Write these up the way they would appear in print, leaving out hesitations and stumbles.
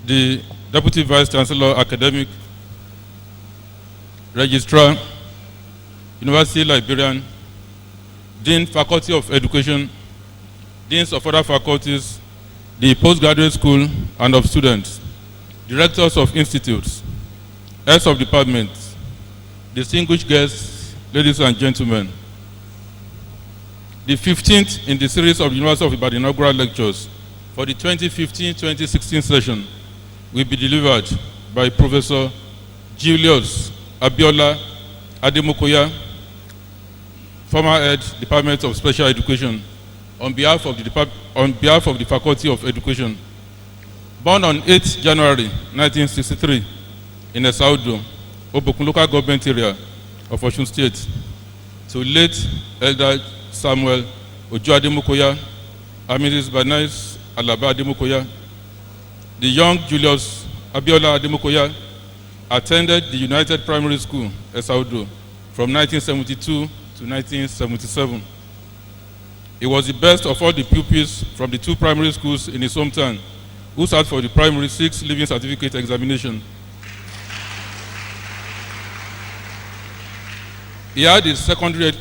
the Deputy Vice Chancellor, Academic, Registrar, University Librarian, Dean, Faculty of Education, Deans of other faculties, the postgraduate school and of students, directors of institutes, heads of departments, distinguished guests, ladies and gentlemen. The 15th in the series of University of Ibadan Inaugural Lectures for the 2015-2016 session will be delivered by Professor J.A Ademokoya, former head Department of Special Education, on behalf of the Faculty of Education. Born on 8 January 1963 in Esaudo, Obokun local government area of Osun State, to late Elder Samuel Ojo Ademokoya and Mrs. Banais Alaba Ademokoya, the young Julius Abiola Ademokoya attended the United Primary School, Esaudo, from 1972 to 1977. He was the best of all the pupils from the 2 primary schools in his hometown who sat for the primary 6 living certificate examination. He had his secondary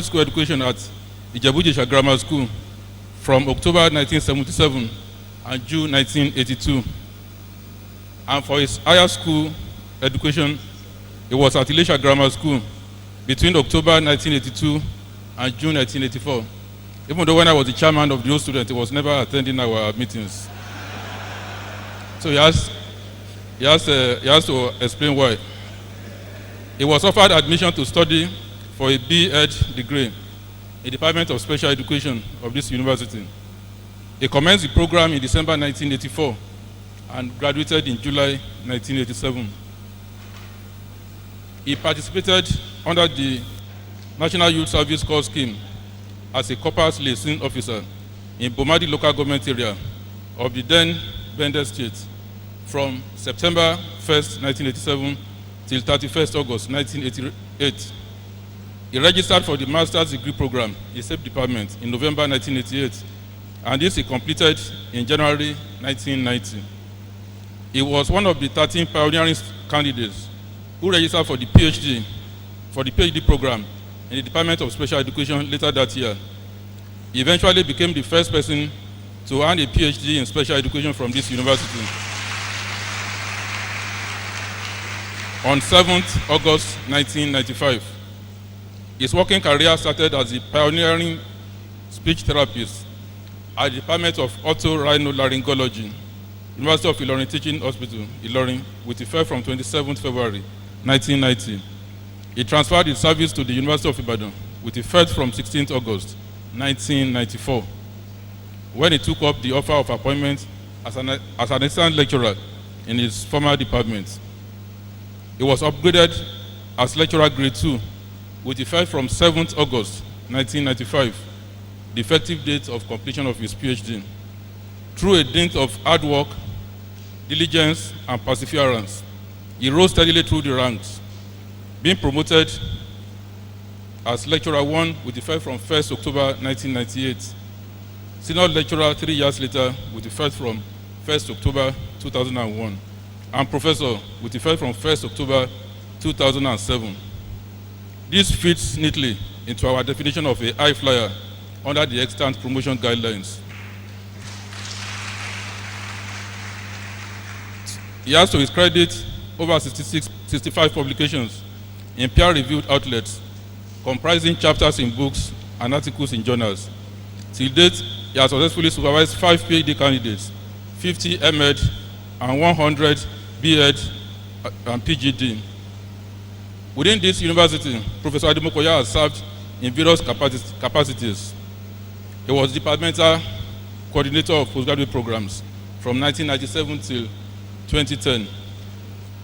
school education at Ijebu-Jesha Grammar School from October 1977 and June 1982. And for his higher school education, he was at Ilesha Grammar School between October 1982 and June 1984. Even though when I was the chairman of the old student, he was never attending our meetings. So he has to explain why. He was offered admission to study for a B.Ed degree in the Department of Special Education of this university. He commenced the program in December 1984 and graduated in July 1987. He participated under the National Youth Service Corps scheme as a corpus liaison officer in Bomadi local government area of the then Bende State from September 1st, 1987 till 31st August 1988. He registered for the master's degree program in same department in November 1988, and this he completed in January 1990. He was one of the 13 pioneering candidates who registered for the PhD program in the Department of Special Education later that year. He eventually became the first person to earn a PhD in special education from this university. On 7th August 1995, his working career started as a pioneering speech therapist at the Department of Otorhinolaryngology, University of Ilorin Teaching Hospital, Ilorin, with effect from 27th February 1990. He transferred his service to the University of Ibadan with effect from 16th August 1994, when he took up the offer of appointment as an assistant lecturer in his former department. He was upgraded as lecturer grade 2 with effect from 7th August 1995, the effective date of completion of his PhD. Through a dint of hard work, diligence, and perseverance, he rose steadily through the ranks, being promoted as lecturer 1 with effect from 1st October 1998, senior lecturer 3 years later with effect from 1st October 2001, and professor with effect from 1st October 2007. This fits neatly into our definition of a high flyer under the extant promotion guidelines. He has to his credit over 65 publications in peer-reviewed outlets, comprising chapters in books and articles in journals. Till date, he has successfully supervised 5 PhD candidates, 50 M.Ed, and 100 B.Ed and PhD. Within this university, Professor Ademokoya has served in various capacities. He was departmental coordinator of postgraduate programs from 1997 till 2010,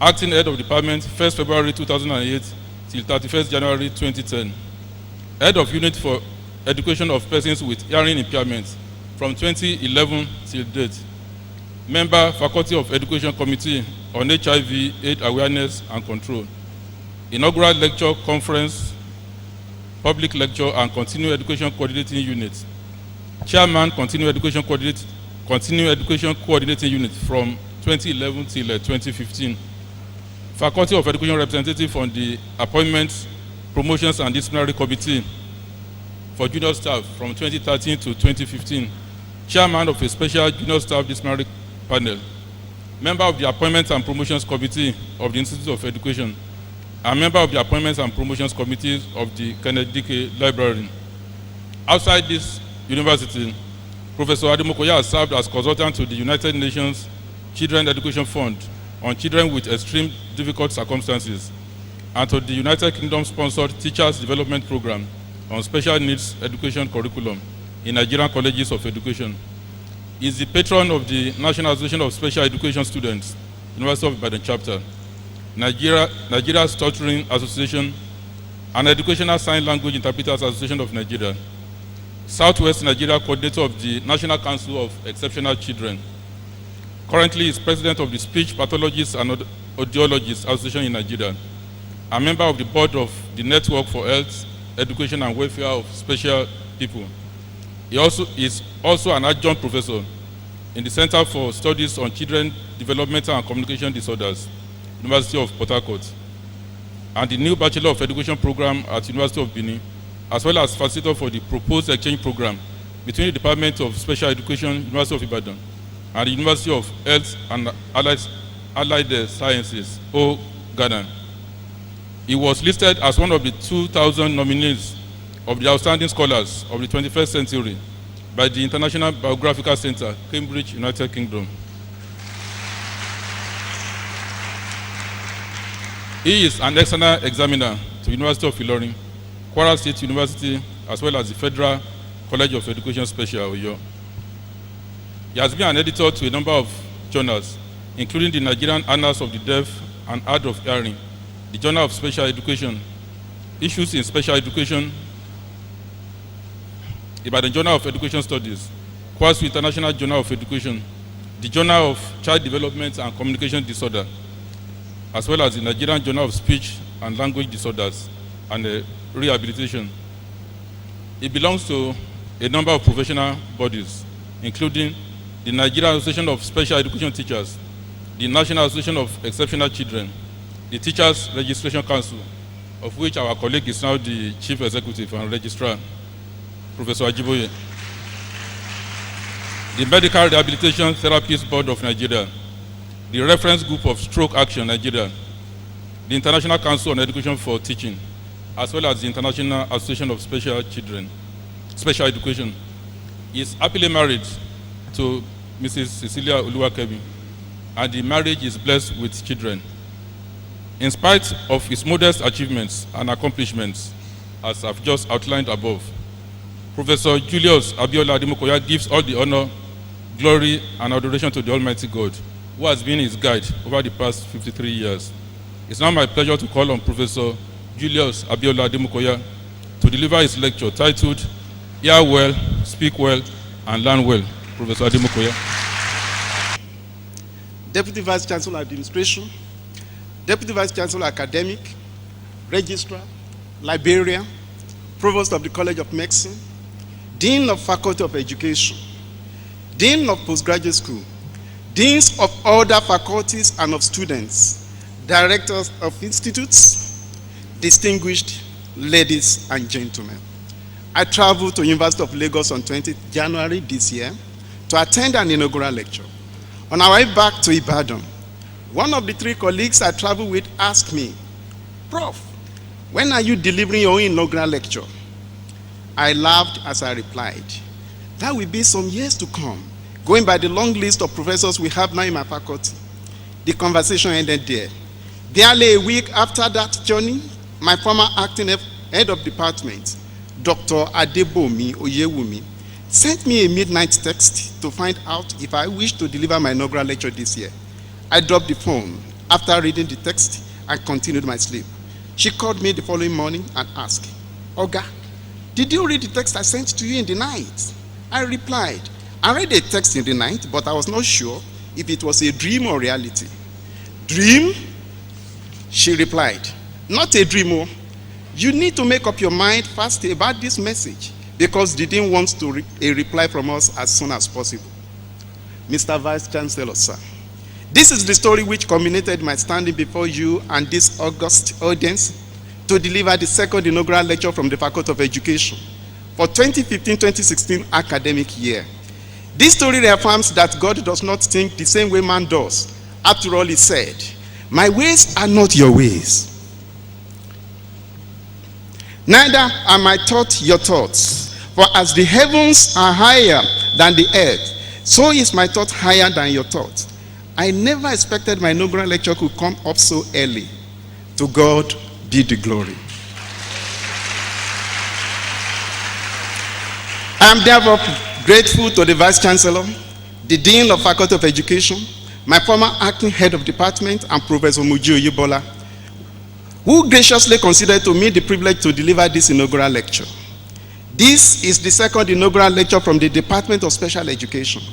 acting head of department 1st February 2008 till 31st January 2010, head of unit for education of persons with hearing impairment from 2011 till date, member Faculty of Education Committee on HIV, AIDS Awareness and Control, Inaugural Lecture Conference, Public Lecture and Continuing Education Coordinating Unit, Chairman Continuing Education Coordinating Unit from 2011 till 2015. Faculty of Education representative on the Appointments, Promotions and Disciplinary Committee for Junior Staff from 2013 to 2015. Chairman of a special Junior Staff Disciplinary Panel. Member of the Appointments and Promotions Committee of the Institute of Education. And member of the Appointments and Promotions Committee of the Kennedy Library. Outside this university, Professor Ademokoya has served as consultant to the United Nations Children Education Fund on children with extreme difficult circumstances, and to the United Kingdom-sponsored Teachers Development Program on special needs education curriculum in Nigerian colleges of education. He is the patron of the National Association of Special Education Students, University of Ibadan Chapter, Nigeria's Tutoring Association, and Educational Sign Language Interpreters Association of Nigeria, Southwest Nigeria Coordinator of the National Council of Exceptional Children. Currently, he is president of the Speech Pathologists and Audiologists Association in Nigeria, a member of the board of the Network for Health, Education and Welfare of Special People. He is also an adjunct professor in the Center for Studies on Children, Developmental and Communication Disorders, University of Port Harcourt, and the new Bachelor of Education program at University of Benin, as well as facilitator for the proposed exchange program between the Department of Special Education, University of Ibadan, and the University of Health and Allied Sciences, Ghana. He was listed as one of the 2,000 nominees of the Outstanding Scholars of the 21st Century by the International Biographical Center, Cambridge, United Kingdom. He is an external examiner to University of Ilorin, Kwara State University, as well as the Federal College of Education Special, Oyo. He has been an editor to a number of journals, including the Nigerian Annals of the Deaf and Hard of Hearing, the Journal of Special Education, Issues in Special Education, Ibadan Journal of Education Studies, Kwasu International Journal of Education, the Journal of Child Development and Communication Disorder, as well as the Nigerian Journal of Speech and Language Disorders and Rehabilitation. It belongs to a number of professional bodies, including the Nigerian Association of Special Education Teachers, the National Association of Exceptional Children, the Teachers Registration Council, of which our colleague is now the Chief Executive and Registrar, Professor Ajiboye, the Medical Rehabilitation Therapists Board of Nigeria, the Reference Group of Stroke Action Nigeria, the International Council on Education for Teaching, as well as the International Association of Special Education. He is happily married to Mrs. Cecilia Oluwakebi, and the marriage is blessed with children. In spite of his modest achievements and accomplishments, as I've just outlined above, Professor Julius Abiola Ademokoya gives all the honor, glory, and adoration to the Almighty God, who has been his guide over the past 53 years. It's now my pleasure to call on Professor Julius Abiola Ademokoya to deliver his lecture titled, Hear Well, Speak Well, and Learn Well. Professor Ademokoya. Deputy Vice Chancellor Administration, Deputy Vice Chancellor Academic, Registrar, Librarian, Provost of the College of Medicine, Dean of Faculty of Education, Dean of Postgraduate School, Deans of other faculties and of students, Directors of institutes, distinguished ladies and gentlemen. I traveled to University of Lagos on 20th January this year to attend an inaugural lecture. On our way back to Ibadan, one of the three colleagues I traveled with asked me, Prof, when are you delivering your inaugural lecture? I laughed as I replied, that will be some years to come, going by the long list of professors we have now in my faculty. The conversation ended there. Barely a week after that journey, my former acting head of department, Dr. Adebomi Oyewumi, sent me a midnight text to find out if I wished to deliver my inaugural lecture this year. I dropped the phone after reading the text and continued my sleep. She called me the following morning and asked, Oga, did you read the text I sent to you in the night? I replied, I read a text in the night, but I was not sure if it was a dream or reality. Dream? She replied, not a dream. Oh. You need to make up your mind fast about this message because they didn't want a reply from us as soon as possible. Mr. Vice Chancellor, sir, This is the story which culminated my standing before you and this august audience to deliver the second inaugural lecture from the Faculty of Education for 2015-2016 academic year. This story reaffirms that God does not think the same way man does. After all, he said, "My ways are not your ways, neither are my thoughts your thoughts. For as the heavens are higher than the earth, so is my thought higher than your thoughts." I never expected my inaugural lecture could come up so early. To God be the glory. I am therefore grateful to the Vice Chancellor, the Dean of Faculty of Education, my former acting head of department, and Professor Muji Oyebola, who graciously considered to me the privilege to deliver this inaugural lecture. This is the second inaugural lecture from the Department of Special Education.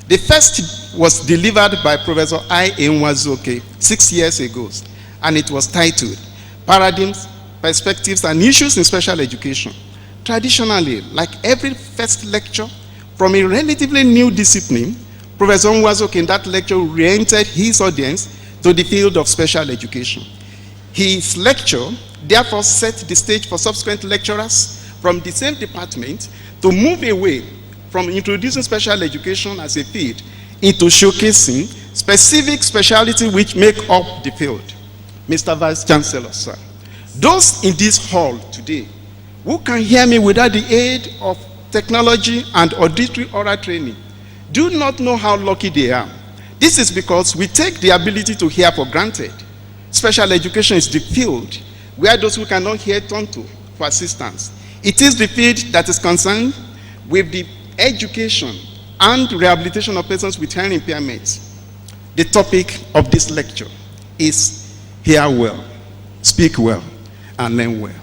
The first was delivered by Professor I. Enwazuoke 6 years ago, and it was titled Paradigms, Perspectives, and Issues in Special Education. Traditionally, like every first lecture from a relatively new discipline, Professor Enwazuoke in that lecture oriented his audience to the field of special education. His lecture therefore set the stage for subsequent lecturers from the same department to move away from introducing special education as a field into showcasing specific specialties which make up the field. Mr. Vice Chancellor, sir, those in this hall today who can hear me without the aid of technology and auditory oral training do not know how lucky they are. This is because we take the ability to hear for granted. Special education is the field where those who cannot hear turn to for assistance. It is the field that is concerned with the education and rehabilitation of persons with hearing impairments. The topic of this lecture is hear well, speak well, and learn well.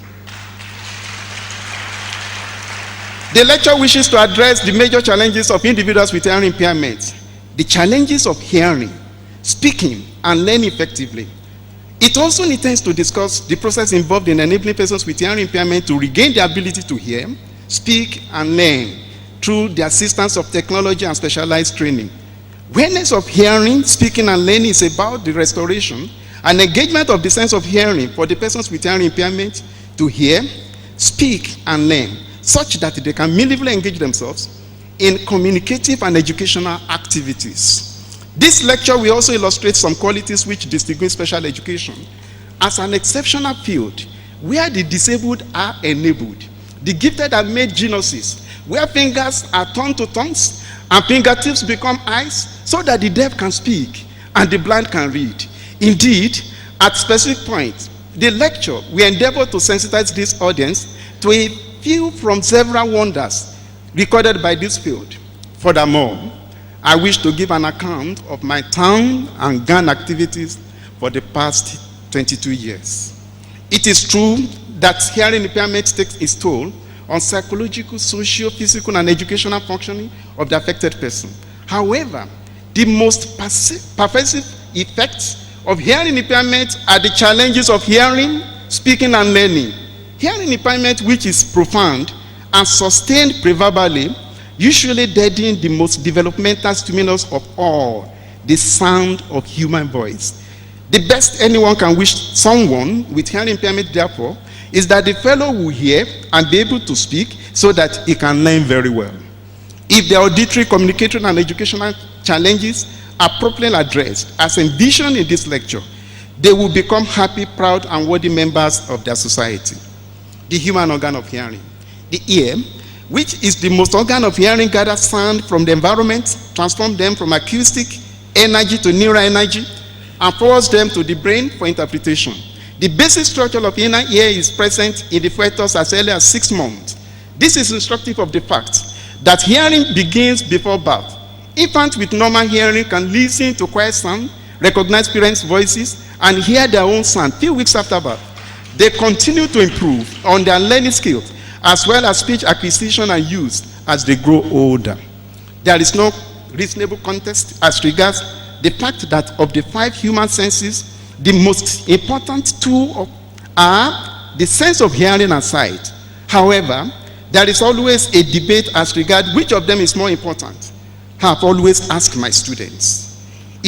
The lecture wishes to address the major challenges of individuals with hearing impairments, the challenges of hearing, speaking, and learning effectively. It also intends to discuss the process involved in enabling persons with hearing impairment to regain the ability to hear, speak, and learn through the assistance of technology and specialized training. Awareness of hearing, speaking, and learning is about the restoration and engagement of the sense of hearing for the persons with hearing impairment to hear, speak, and learn, such that they can meaningfully engage themselves in communicative and educational activities. This lecture will also illustrate some qualities which distinguish special education as an exceptional field where the disabled are enabled, the gifted are made geniuses, where fingers are turned to tongues and fingertips become eyes so that the deaf can speak and the blind can read. Indeed, at specific points, the lecture will endeavor to sensitize this audience to a few from several wonders recorded by this field. Furthermore, I wish to give an account of my town and GAN activities for the past 22 years. It is true that hearing impairment takes its toll on psychological, social, physical, and educational functioning of the affected person. However, the most pervasive effects of hearing impairment are the challenges of hearing, speaking, and learning. Hearing impairment, which is profound and sustained preverbally, usually deadening the most developmental stimulus of all, the sound of human voice. The best anyone can wish someone with hearing impairment, therefore, is that the fellow will hear and be able to speak so that he can learn very well. If the auditory, communication, and educational challenges are properly addressed, as envisioned in this lecture, they will become happy, proud, and worthy members of their society. The human organ of hearing. The ear, which is the most organ of hearing, gathers sound from the environment, transforms them from acoustic energy to neural energy, and forwards them to the brain for interpretation. The basic structure of inner ear is present in the fetus as early as 6 months. This is instructive of the fact that hearing begins before birth. Infants with normal hearing can listen to quiet sound, recognize parents' voices, and hear their own sound few weeks after birth. They continue to improve on their learning skills as well as speech acquisition and use as they grow older. There is no reasonable contest as regards the fact that of the 5 human senses, the most important 2 are the sense of hearing and sight. However, there is always a debate as regards which of them is more important. I have always asked my students,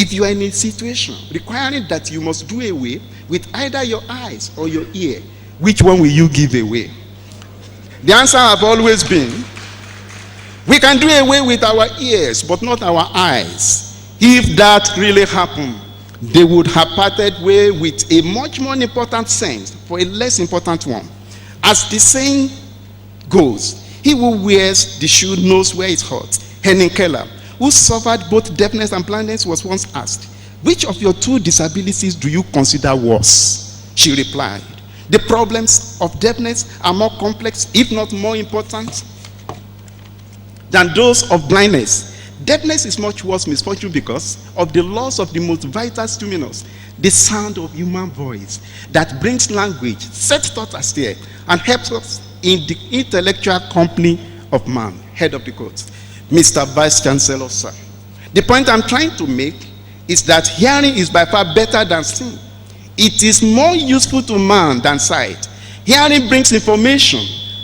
If you are in a situation requiring that you must do away with either your eyes or your ear, which one will you give away? The answer have always been, we can do away with our ears, but not our eyes. If that really happened, they would have parted way with a much more important sense for a less important one. As the saying goes, he who wears the shoe knows where it's hot. Henning Keller, who suffered both deafness and blindness, was once asked, which of your two disabilities do you consider worse? She replied, the problems of deafness are more complex, if not more important, than those of blindness. Deafness is much worse misfortune because of the loss of the most vital stimulus, the sound of human voice that brings language, sets thought astir, and helps us in the intellectual company of man. Head of the quote. Mr. Vice Chancellor, sir. The point I'm trying to make is that hearing is by far better than seeing. It is more useful to man than sight. Hearing brings information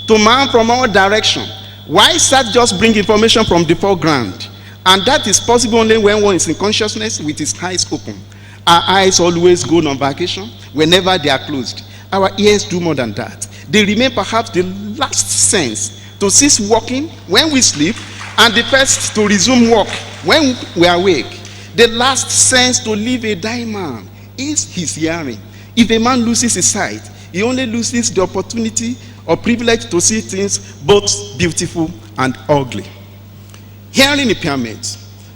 to man from all directions, while sight just brings information from the foreground. And that is possible only when one is in consciousness with his eyes open. Our eyes always go on vacation whenever they are closed. Our ears do more than that. They remain perhaps the last sense to cease walking when we sleep, and the first to resume work when we are awake. The last sense to leave a dying man is his hearing. If a man loses his sight, he only loses the opportunity or privilege to see things both beautiful and ugly. Hearing impairment.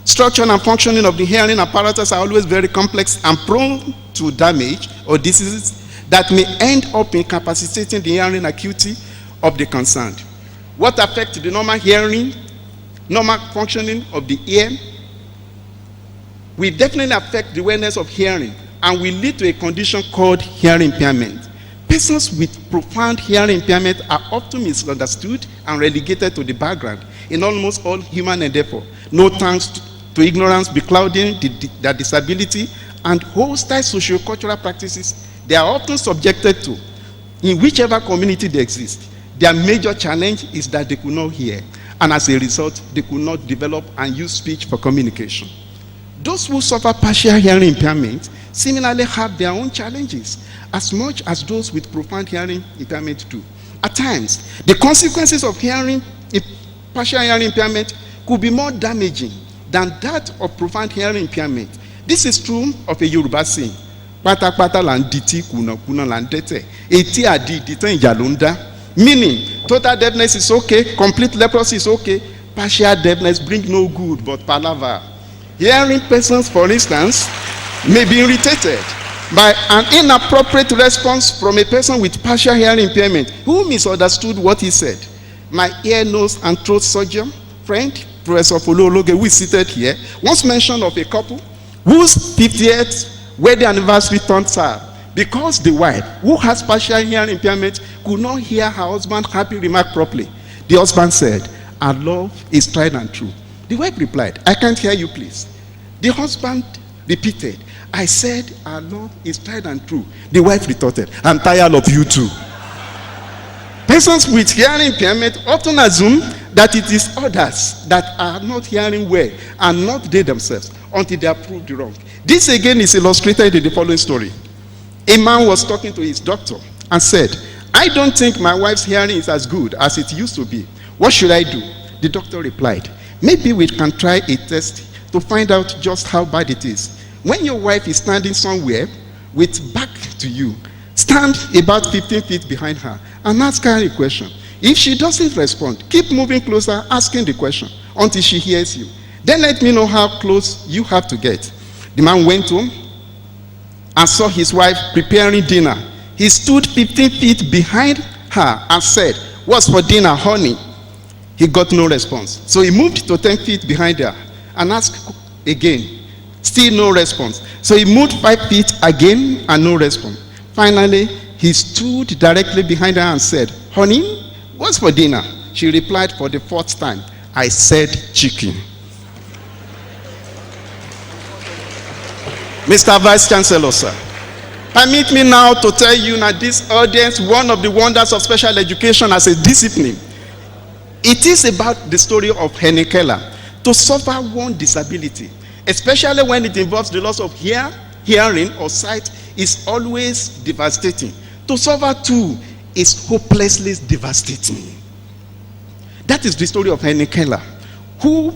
Structure and functioning of the hearing apparatus are always very complex and prone to damage or diseases that may end up incapacitating the hearing acuity of the concerned. What affects the normal hearing, normal functioning of the ear, will definitely affect the awareness of hearing and will lead to a condition called hearing impairment. Persons with profound hearing impairment are often misunderstood and relegated to the background in almost all human endeavor. No thanks to ignorance beclouding their disability and hostile socio-cultural practices they are often subjected to in whichever community they exist. Their major challenge is that they could not hear, and as a result, they could not develop and use speech for communication. Those who suffer partial hearing impairment similarly have their own challenges, as much as those with profound hearing impairment do. At times, the consequences of partial hearing impairment could be more damaging than that of profound hearing impairment. This is true of a Yoruba saying, pátápátá là ń dití, kùnàkùnà là ń dẹ́tẹ̀, etí àdí ìdítàn ìjà ló ń dá. Meaning, total deafness is okay, complete leprosy is okay, partial deafness brings no good but palaver. Hearing persons, for instance, may be irritated by an inappropriate response from a person with partial hearing impairment who misunderstood what he said. My ear, nose, and throat surgeon friend, Professor Folologe, who is seated here, once mentioned of a couple whose 50th wedding anniversary turned sour because the wife, who has partial hearing impairment, could not hear her husband's happy remark properly. The husband said, our love is tried and true. The wife replied, I can't hear you, please. The husband repeated, I said our love is tried and true. The wife retorted, I'm tired of you too. Persons with hearing impairment often assume that it is others that are not hearing well and not they themselves until they are proved wrong. This again is illustrated in the following story. A man was talking to his doctor and said, I don't think my wife's hearing is as good as it used to be. What should I do? The doctor replied, maybe we can try a test to find out just how bad it is. When your wife is standing somewhere with back to you, stand about 15 feet behind her and ask her a question. If she doesn't respond, keep moving closer, asking the question until she hears you. Then let me know how close you have to get. The man went home and saw his wife preparing dinner. He stood 15 feet behind her and said, what's for dinner, honey? He got no response. So he moved to 10 feet behind her and asked again. Still no response. So he moved 5 feet again and no response. Finally, he stood directly behind her and said, honey, what's for dinner? She replied for the 4th time, I said chicken. Mr. Vice Chancellor, sir, permit me now to tell you that this audience, one of the wonders of special education as a discipline. It is about the story of Henning Keller. To suffer one disability especially when it involves the loss of hearing or sight, is always devastating. To suffer too is hopelessly devastating. That is the story of Helen Keller, who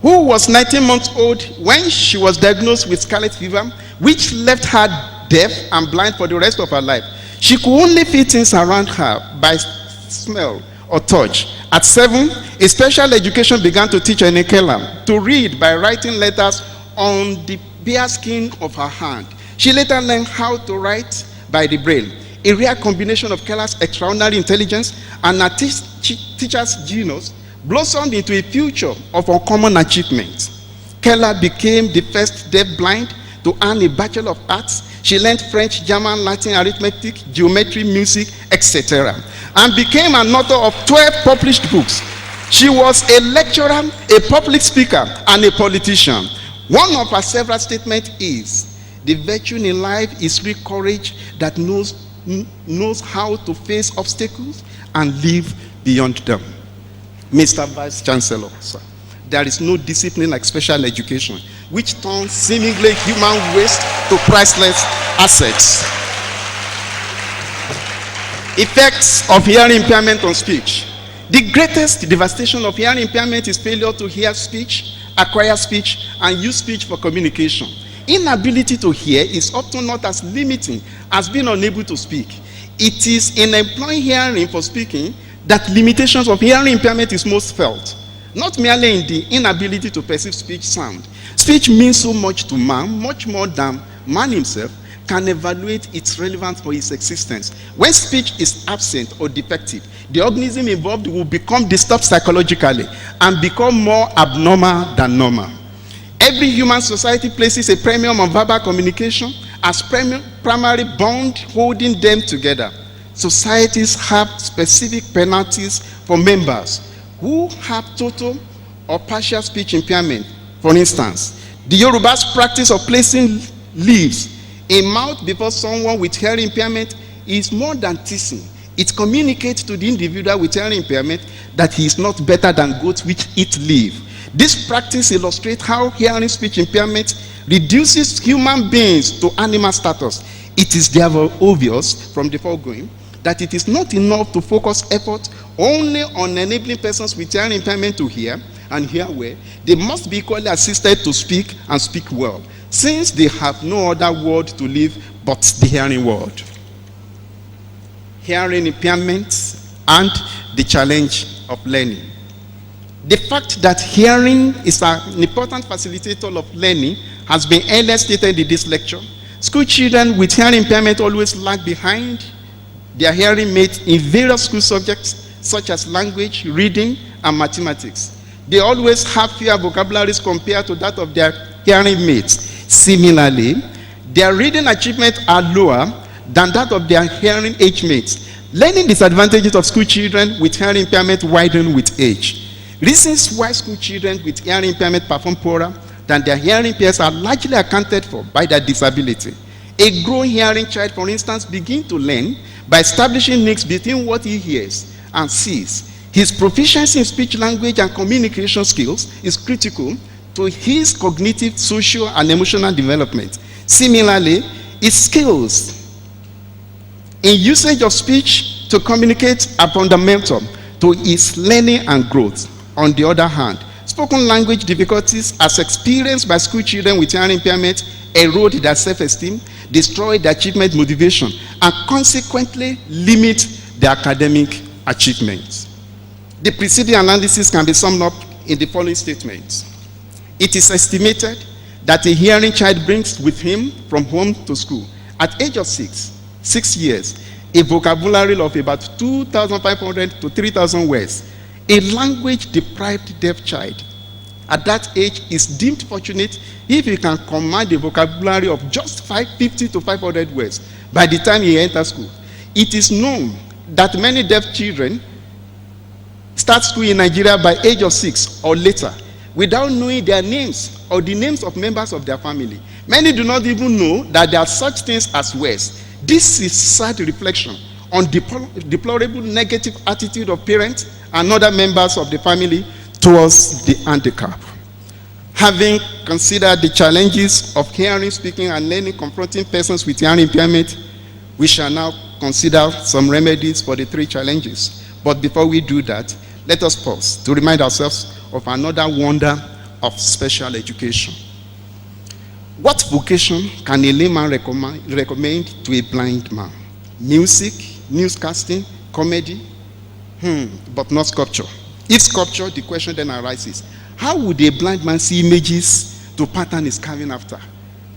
was 19 months old when she was diagnosed with scarlet fever, which left her deaf and blind for the rest of her life. She could only feel things around her by smell or touch. At 7, a special education began to teach Helen Keller to read by writing letters on the bare skin of her hand. She later learned how to write by the braille, a rare combination of Keller's extraordinary intelligence and her teacher's genius blossomed into a future of uncommon achievement. Keller became the first deaf-blind to earn a Bachelor of Arts. She learned French, German, Latin, arithmetic, geometry, music, etc., and became an author of 12 published books. She was a lecturer, a public speaker, and a politician. One of her several statements is, "The virtue in life is real courage that knows how to face obstacles and live beyond them." Mr. Vice Chancellor, sir, there is no discipline like special education, which turns seemingly human waste to priceless assets. Effects of hearing impairment on speech. The greatest devastation of hearing impairment is failure to hear speech, acquire speech, and use speech for communication. Inability to hear is often not as limiting as being unable to speak. It is in employing hearing for speaking that limitations of hearing impairment is most felt, not merely in the inability to perceive speech sound. Speech means so much to man, much more than man himself can evaluate its relevance for his existence. When speech is absent or defective, the organism involved will become disturbed psychologically and become more abnormal than normal. Every human society places a premium on verbal communication as primary bond holding them together. Societies have specific penalties for members who have total or partial speech impairment. For instance, the Yoruba's practice of placing leaves in mouth before someone with hearing impairment is more than teasing. It communicates to the individual with hearing impairment that he is not better than goats which eat leaf. This practice illustrates how hearing speech impairment reduces human beings to animal status. It is therefore obvious from the foregoing that it is not enough to focus effort only on enabling persons with hearing impairment to hear and hear well. They must be equally assisted to speak and speak well, since they have no other word to live but the hearing word. Hearing impairment and the challenge of learning. The fact that hearing is an important facilitator of learning has been earlier stated in this lecture. School children with hearing impairment always lag behind their hearing mates in various school subjects such as language, reading, and mathematics. They always have fewer vocabularies compared to that of their hearing mates. Similarly, their reading achievements are lower than that of their hearing age mates. Learning disadvantages of school children with hearing impairment widen with age. Reasons why school children with hearing impairment perform poorer than their hearing peers are largely accounted for by their disability. A growing hearing child, for instance, begins to learn by establishing links between what he hears and sees. His proficiency in speech, language, and communication skills is critical to his cognitive, social, and emotional development. Similarly, his skills in usage of speech to communicate are fundamental to his learning and growth. On the other hand, spoken language difficulties as experienced by school children with hearing impairment erode their self-esteem, destroy their achievement motivation, and consequently limit their academic achievements. The preceding analysis can be summed up in the following statements. It is estimated that a hearing child brings with him from home to school, at age of 6 years, a vocabulary of about 2,500 to 3,000 words. A language-deprived deaf child at that age is deemed fortunate if he can command a vocabulary of just 550 to 500 words by the time he enters school. It is known that many deaf children start school in Nigeria by age of 6 or later without knowing their names or the names of members of their family. Many do not even know that there are such things as words. This is sad reflection on deplorable negative attitude of parents and other members of the family towards the handicap. Having considered the challenges of hearing, speaking, and learning confronting persons with hearing impairment, we shall now consider some remedies for the three challenges. But before we do that, let us pause to remind ourselves of another wonder of special education. What vocation can a layman recommend to a blind man? Music, newscasting, comedy? But not sculpture. If sculpture, the question then arises, how would a blind man see images to pattern his carving after?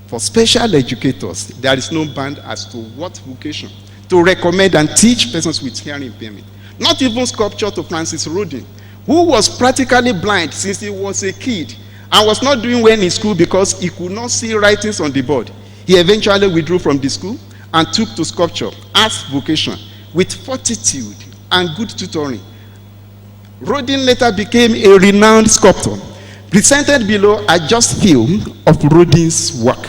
For special educators, there is no band as to what vocation to recommend and teach persons with hearing impairment. Not even sculpture to Francis Rodin, who was practically blind since he was a kid and was not doing well in school because he could not see writings on the board. He eventually withdrew from the school and took to sculpture as vocation with fortitude and good tutoring. Rodin later became a renowned sculptor. Presented below are just few of Rodin's work.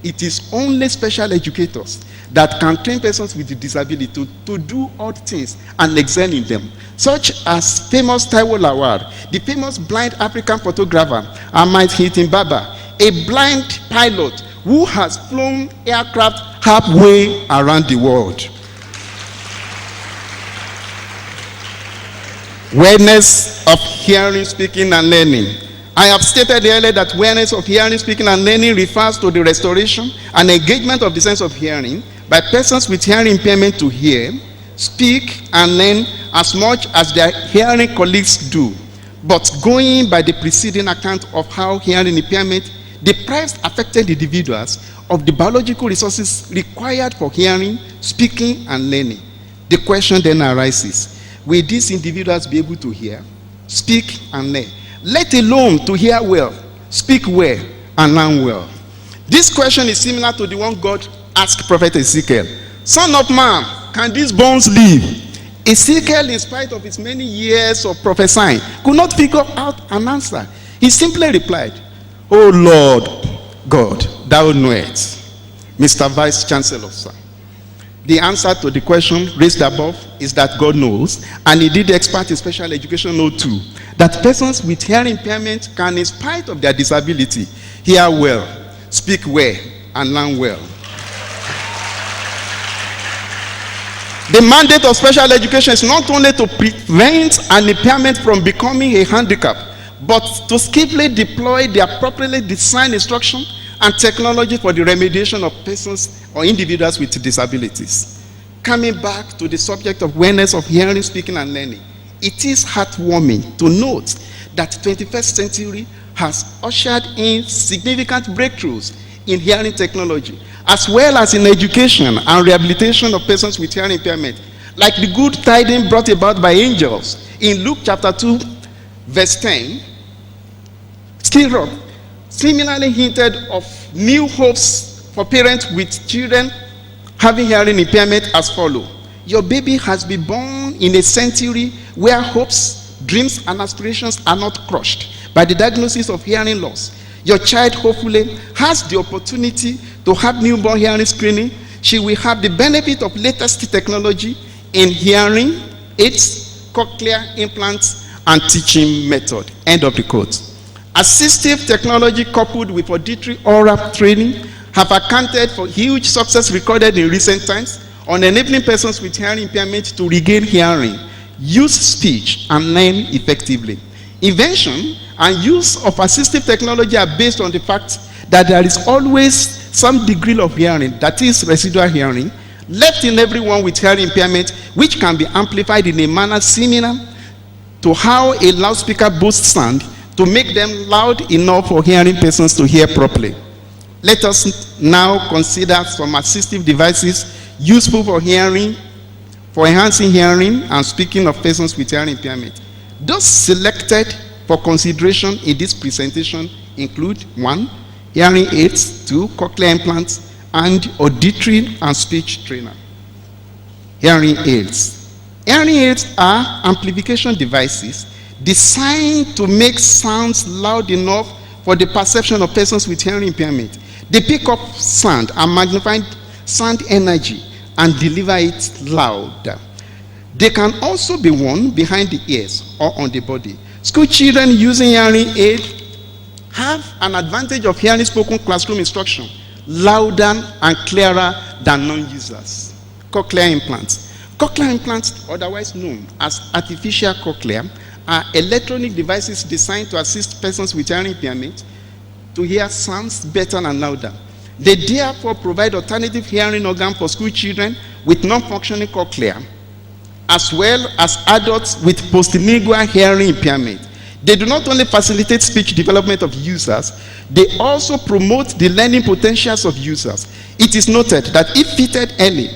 It is only special educators that can train persons with disability to do odd things and excel in them, such as famous Taiwo Lawal, the famous blind African photographer, Ahmad Hitin Baba, a blind pilot who has flown aircraft halfway around the world. Awareness of hearing, speaking, and learning. I have stated earlier that awareness of hearing, speaking, and learning refers to the restoration and engagement of the sense of hearing by persons with hearing impairment to hear, speak, and learn as much as their hearing colleagues do. But going by the preceding account of how hearing impairment deprives affected individuals of the biological resources required for hearing, speaking, and learning, the question then arises, will these individuals be able to hear, speak, and learn, let alone to hear well, speak well, and learn well? This question is similar to the one God asked Prophet Ezekiel. Son of man, can these bones live? Ezekiel, in spite of his many years of prophesying, could not figure out an answer. He simply replied, "Oh Lord God, thou knowest." Mr. Vice Chancellor, sir, the answer to the question raised above is that God knows, and indeed the experts in special education know too, that persons with hearing impairment can, in spite of their disability, hear well, speak well, and learn well. The mandate of special education is not only to prevent an impairment from becoming a handicap, but to skillfully deploy the appropriately designed instruction and technology for the remediation of persons or individuals with disabilities. Coming back to the subject of awareness of hearing, speaking, and learning, it is heartwarming to note that the 21st century has ushered in significant breakthroughs in hearing technology, as well as in education and rehabilitation of persons with hearing impairment, like the good tidings brought about by angels in Luke chapter 2, verse 10. Still similarly hinted of new hopes for parents with children having hearing impairment as follows. Your baby has been born in a century where hopes, dreams, and aspirations are not crushed by the diagnosis of hearing loss. Your child hopefully has the opportunity to have newborn hearing screening. She will have the benefit of latest technology in hearing aids, cochlear implants, and teaching method. End of the quote. Assistive technology coupled with auditory oral training have accounted for huge success recorded in recent times on enabling persons with hearing impairment to regain hearing, use speech, and learn effectively. Invention and use of assistive technology are based on the fact that there is always some degree of hearing, that is residual hearing, left in everyone with hearing impairment, which can be amplified in a manner similar to how a loudspeaker boosts sound to make them loud enough for hearing persons to hear properly. Let us now consider some assistive devices useful for hearing, for enhancing hearing and speaking of persons with hearing impairment. Those selected for consideration in this presentation include 1. Hearing aids, 2. Cochlear implants, and auditory and speech trainer. Hearing aids. Hearing aids are amplification devices designed to make sounds loud enough for the perception of persons with hearing impairment. They pick up sound and magnify sound energy and deliver it loud. They can also be worn behind the ears or on the body. School children using hearing aid have an advantage of hearing spoken classroom instruction louder and clearer than non-users. Cochlear implants. Cochlear implants, otherwise known as artificial cochlea, are electronic devices designed to assist persons with hearing impairment to hear sounds better and louder. They therefore provide alternative hearing organ for school children with non-functioning cochlea, as well as adults with postlingual hearing impairment. They do not only facilitate speech development of users, they also promote the learning potentials of users. It is noted that if fitted early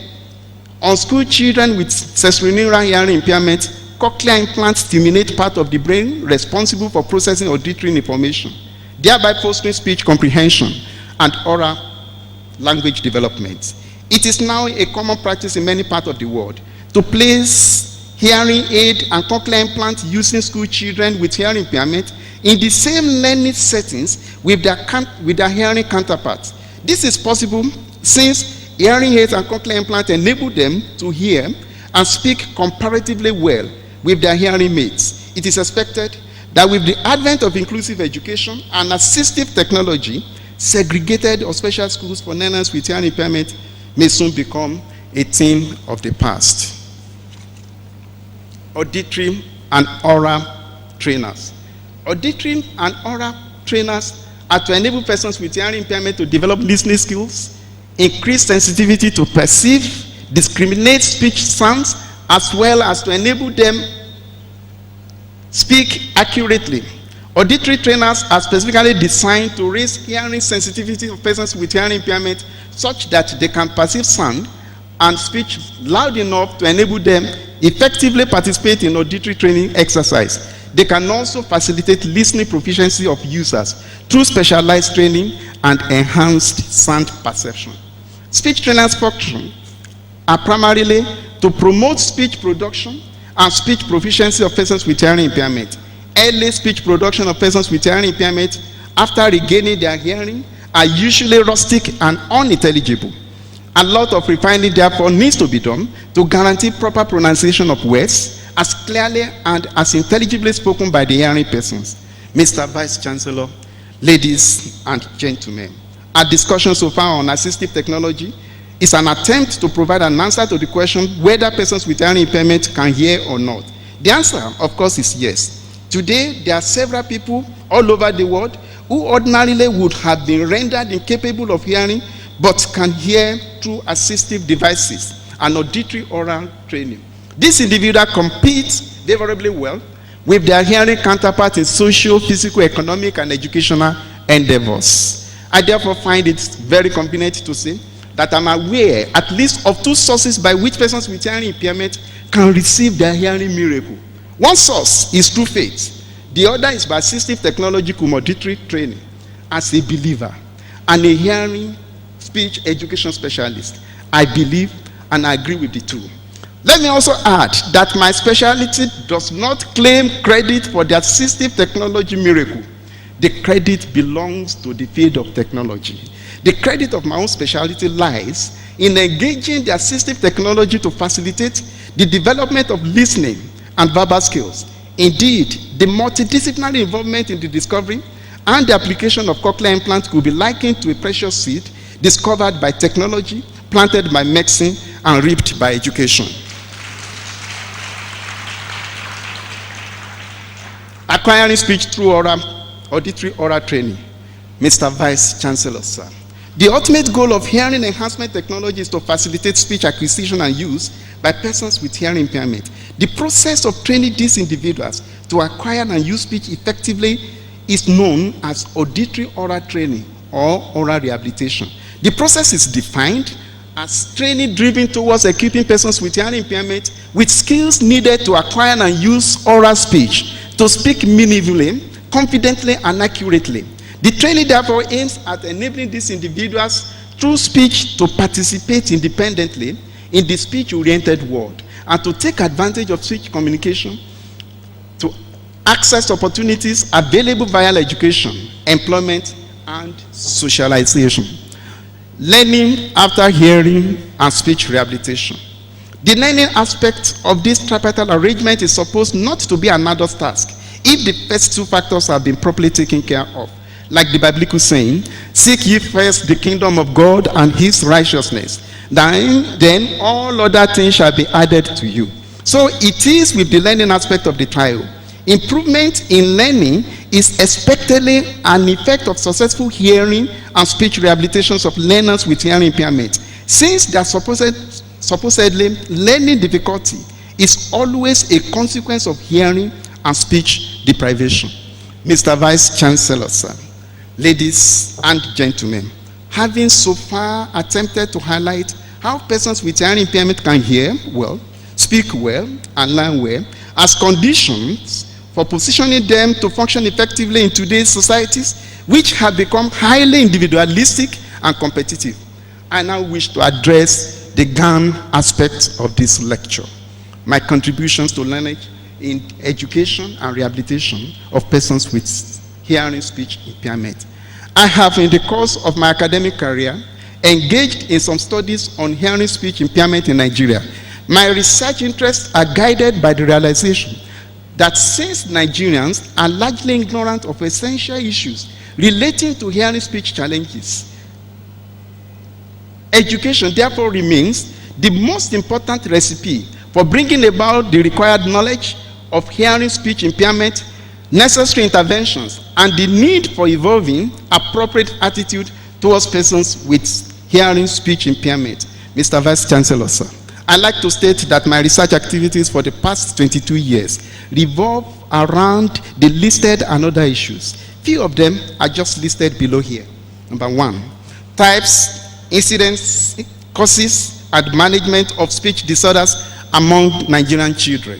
on school children with sensorineural hearing impairment, cochlear implants stimulate part of the brain responsible for processing auditory information, thereby fostering speech comprehension and oral language development. It is now a common practice in many parts of the world to place hearing aid and cochlear implants using school children with hearing impairment in the same learning settings with their hearing counterparts. This is possible since hearing aids and cochlear implants enable them to hear and speak comparatively well with their hearing mates. It is expected that with the advent of inclusive education and assistive technology, segregated or special schools for learners with hearing impairment may soon become a thing of the past. Auditory and oral trainers. Auditory and oral trainers are to enable persons with hearing impairment to develop listening skills, increase sensitivity to perceive, discriminate speech sounds, as well as to enable them speak accurately. Auditory trainers are specifically designed to raise hearing sensitivity of persons with hearing impairment such that they can perceive sound and speech loud enough to enable them effectively participate in auditory training exercise. They can also facilitate listening proficiency of users through specialized training and enhanced sound perception. Speech trainers' function are primarily to promote speech production and speech proficiency of persons with hearing impairment. Early speech production of persons with hearing impairment after regaining their hearing are usually rustic and unintelligible. A lot of refining therefore needs to be done to guarantee proper pronunciation of words as clearly and as intelligibly spoken by the hearing persons. Mr. Vice Chancellor, ladies and gentlemen, our discussion so far on assistive technology is an attempt to provide an answer to the question whether persons with hearing impairment can hear or not. The answer, of course, is yes. Today, there are several people all over the world who ordinarily would have been rendered incapable of hearing but can hear through assistive devices and auditory oral training. These individuals compete favorably well with their hearing counterparts in social, physical, economic, and educational endeavors. I therefore find it very convenient to say that I'm aware at least of two sources by which persons with hearing impairment can receive their hearing miracle. One source is through faith. The other is by assistive technology auditory training. As a believer and a hearing speech education specialist, I believe and I agree with the two. Let me also add that my specialty does not claim credit for the assistive technology miracle. The credit belongs to the field of technology. The credit of my own specialty lies in engaging the assistive technology to facilitate the development of listening and verbal skills. Indeed, the multidisciplinary involvement in the discovery and the application of cochlear implants could be likened to a precious seed discovered by technology, planted by medicine, and reaped by education. Acquiring speech through auditory oral training. Mr. Vice Chancellor, sir. The ultimate goal of hearing enhancement technology is to facilitate speech acquisition and use by persons with hearing impairment. The process of training these individuals to acquire and use speech effectively is known as auditory oral training or oral rehabilitation. The process is defined as training driven towards equipping persons with hearing impairment with skills needed to acquire and use oral speech to speak meaningfully, confidently, and accurately. The training therefore aims at enabling these individuals through speech to participate independently in the speech-oriented world and to take advantage of speech communication to access opportunities available via education, employment, and socialization. learning after hearing, and speech rehabilitation. The learning aspect of this tripartite arrangement is supposed not to be an adult task if the first two factors have been properly taken care of. Like the biblical saying, seek ye first the kingdom of God and his righteousness, then all other things shall be added to you. So it is with the learning aspect of the trial. Improvement in learning is expectedly an effect of successful hearing and speech rehabilitations of learners with hearing impairment. Since their supposedly learning difficulty is always a consequence of hearing and speech deprivation. Mr. Vice Chancellor, sir, ladies and gentlemen, having so far attempted to highlight how persons with hearing impairment can hear well, speak well, and learn well as conditions for positioning them to function effectively in today's societies, which have become highly individualistic and competitive, I now wish to address the GAN aspect of this lecture, my contributions to learning in education and rehabilitation of persons with hearing speech impairment. I have, in the course of my academic career, engaged in some studies on hearing speech impairment in Nigeria. My research interests are guided by the realization that since Nigerians are largely ignorant of essential issues relating to hearing speech challenges, education therefore remains the most important recipe for bringing about the required knowledge of hearing speech impairment, necessary interventions, and the need for evolving appropriate attitude towards persons with hearing speech impairment. Mr. Vice Chancellor, sir, I'd like to state that my research activities for the past 22 years revolve around the listed and other issues. Few of them are just listed below here. Number one, types, incidents, causes, and management of speech disorders among Nigerian children.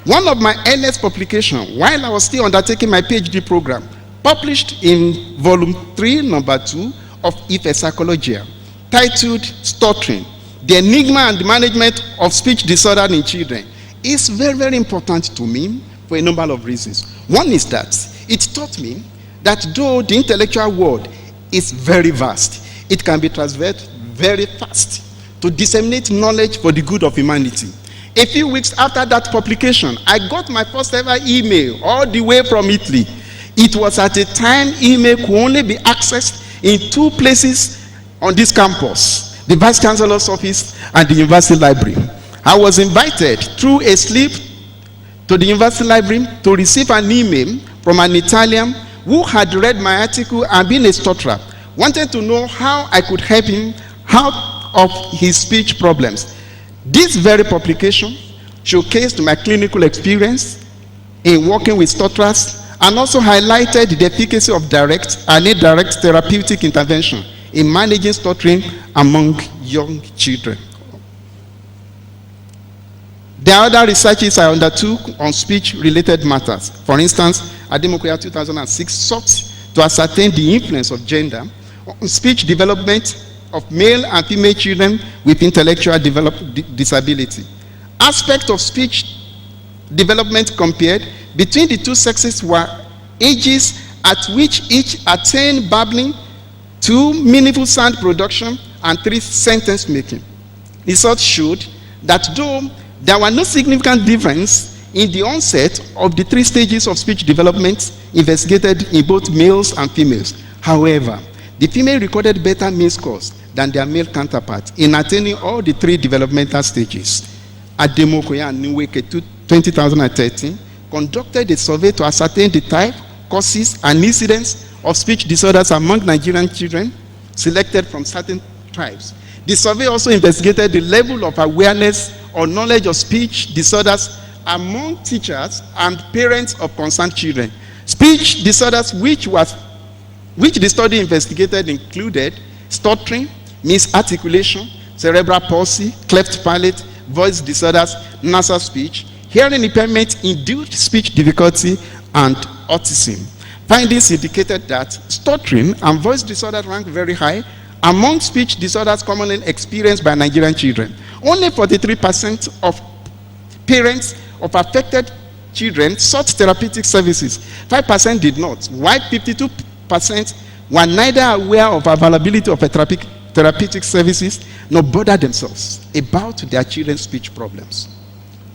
One of my earliest publications, while I was still undertaking my PhD program, published in volume 3, number 2 of Ife Psychologia, titled Stuttering, the Enigma and the Management of Speech Disorder in Children, is very, very important to me for a number of reasons. One is that it taught me that though the intellectual world is very vast, it can be transferred very fast to disseminate knowledge for the good of humanity. A few weeks after that publication, I got my first ever email all the way from Italy. It was at a time email could only be accessed in two places on this campus, the Vice Chancellor's office and the University Library. I was invited through a slip to the University Library to receive an email from an Italian who had read my article and been a stutterer, wanted to know how I could help him out of his speech problems. This very publication showcased my clinical experience in working with stutterers and also highlighted the efficacy of direct and indirect therapeutic intervention in managing stuttering among young children. There are other researches I undertook on speech-related matters. For instance, Ademokoya 2006 sought to ascertain the influence of gender on speech development of male and female children with intellectual disability. Aspects of speech development compared between the two sexes were ages at which each attained babbling, 2, meaningful sound production, and 3, sentence making. Research showed that though there were no significant difference in the onset of the 3 stages of speech development investigated in both males and females. However, the female recorded better mean scores than their male counterparts in attaining all the 3 developmental stages. Ademokoya and Nweke 2013 conducted a survey to ascertain the type, causes, and incidence of speech disorders among Nigerian children selected from certain tribes. The survey also investigated the level of awareness or knowledge of speech disorders among teachers and parents of concerned children. Speech disorders which the study investigated included stuttering, misarticulation, cerebral palsy, cleft palate, voice disorders, nasal speech, hearing impairment, induced speech difficulty, and autism. Findings indicated that stuttering and voice disorder rank very high among speech disorders commonly experienced by Nigerian children. Only 43% of parents of affected children sought therapeutic services. 5% did not, while 52% were neither aware of availability of a therapeutic services, nor bother themselves about their children's speech problems.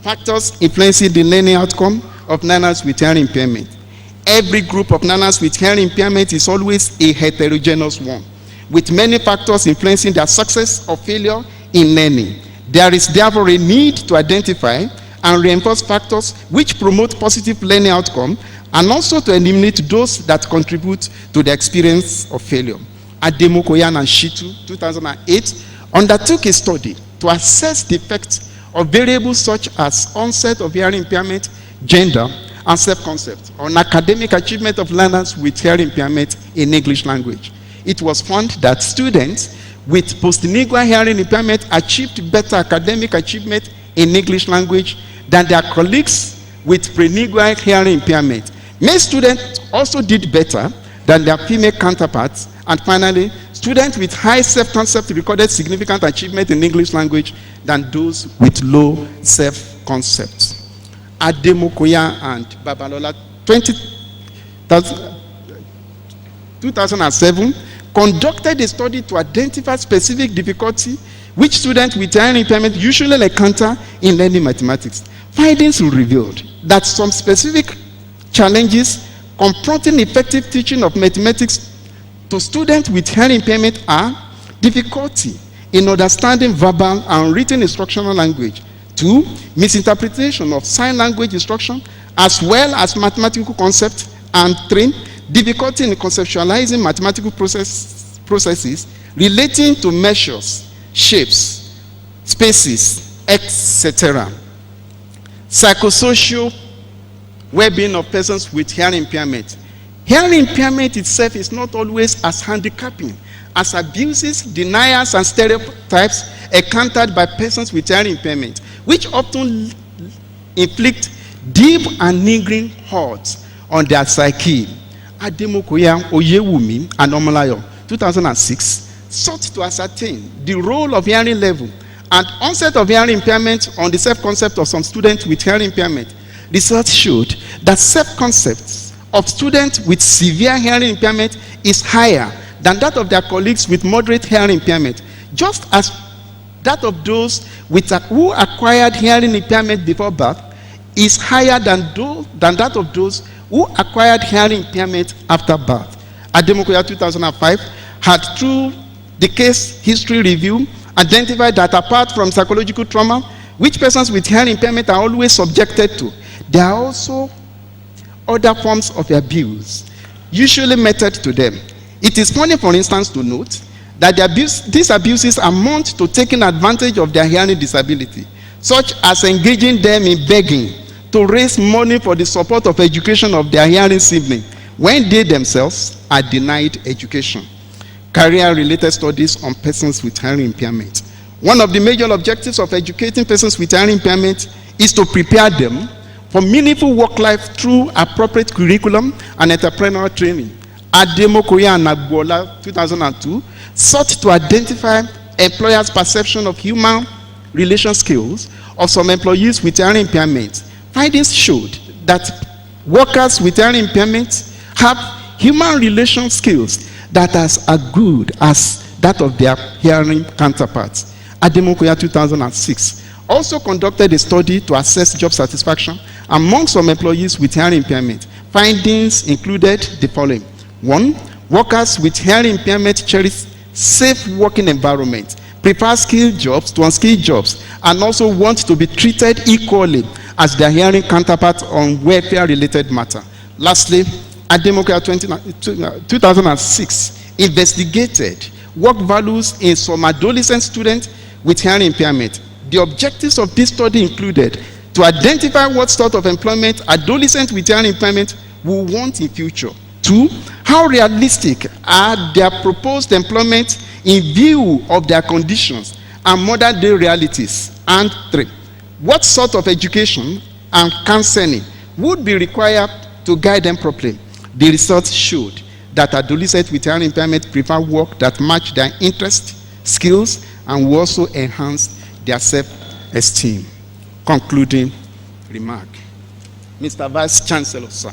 Factors influencing the learning outcome of learners with hearing impairment. Every group of learners with hearing impairment is always a heterogeneous one, with many factors influencing their success or failure in learning. There is therefore a need to identify and reinforce factors which promote positive learning outcome, and also to eliminate those that contribute to the experience of failure. Ademokoya and Shitu, 2008, undertook a study to assess the effects of variables such as onset of hearing impairment, gender, and self-concept on academic achievement of learners with hearing impairment in English language. It was found that students with postlingual hearing impairment achieved better academic achievement in English language than their colleagues with prelingual hearing impairment. Male students also did better than their female counterparts. And finally, students with high self-concept recorded significant achievement in English language than those with low self-concept. Ademokoya and Babalola, 2007, conducted a study to identify specific difficulty which students with hearing impairment usually encounter in learning mathematics. Findings revealed that some specific challenges confronting effective teaching of mathematics to students with hearing impairment are difficulty in understanding verbal and written instructional language, 2, misinterpretation of sign language instruction as well as mathematical concepts, and 3, difficulty in conceptualizing mathematical processes relating to measures, shapes, spaces, etc. Psychosocial well-being of persons with hearing impairment. Hearing impairment itself is not always as handicapping as abuses, denials, and stereotypes encountered by persons with hearing impairment, which often inflict deep and lingering hurts on their psyche. Ademokoya, Oyewumi, and Omolayo, 2006, sought to ascertain the role of hearing level and onset of hearing impairment on the self-concept of some students with hearing impairment. Research showed that self-concepts of students with severe hearing impairment is higher than that of their colleagues with moderate hearing impairment, just as that of those who acquired hearing impairment before birth is higher than that of those who acquired hearing impairment after birth. Ademokoya, 2005, had, through the case history review, identified that apart from psychological trauma, which persons with hearing impairment are always subjected to, there are also other forms of abuse, usually meted to them. It is funny, for instance, to note that these abuses amount to taking advantage of their hearing disability, such as engaging them in begging to raise money for the support of education of their hearing sibling, when they themselves are denied education. Career-related studies on persons with hearing impairment. One of the major objectives of educating persons with hearing impairment is to prepare them for meaningful work life through appropriate curriculum and entrepreneurial training. Ademokoya and Agbola, 2002, sought to identify employers' perception of human relation skills of some employees with hearing impairment. Findings showed that workers with hearing impairment have human relation skills that are as good as that of their hearing counterparts. Ademokoya, 2006, also conducted a study to assess job satisfaction among some employees with hearing impairment. Findings included the following. 1, workers with hearing impairment cherish safe working environment, prefer skilled jobs to unskilled jobs, and also want to be treated equally as their hearing counterparts on welfare-related matter. Lastly, Ademokoya, 2006, investigated work values in some adolescent students with hearing impairment. The objectives of this study included to identify what sort of employment adolescents with hearing impairment will want in future. 2, how realistic are their proposed employment in view of their conditions and modern day realities. And 3, what sort of education and counseling would be required to guide them properly. The research showed that adolescents with hearing impairment prefer work that match their interests, skills, and will also enhance their self-esteem. Concluding remark. Mr. Vice Chancellor, sir,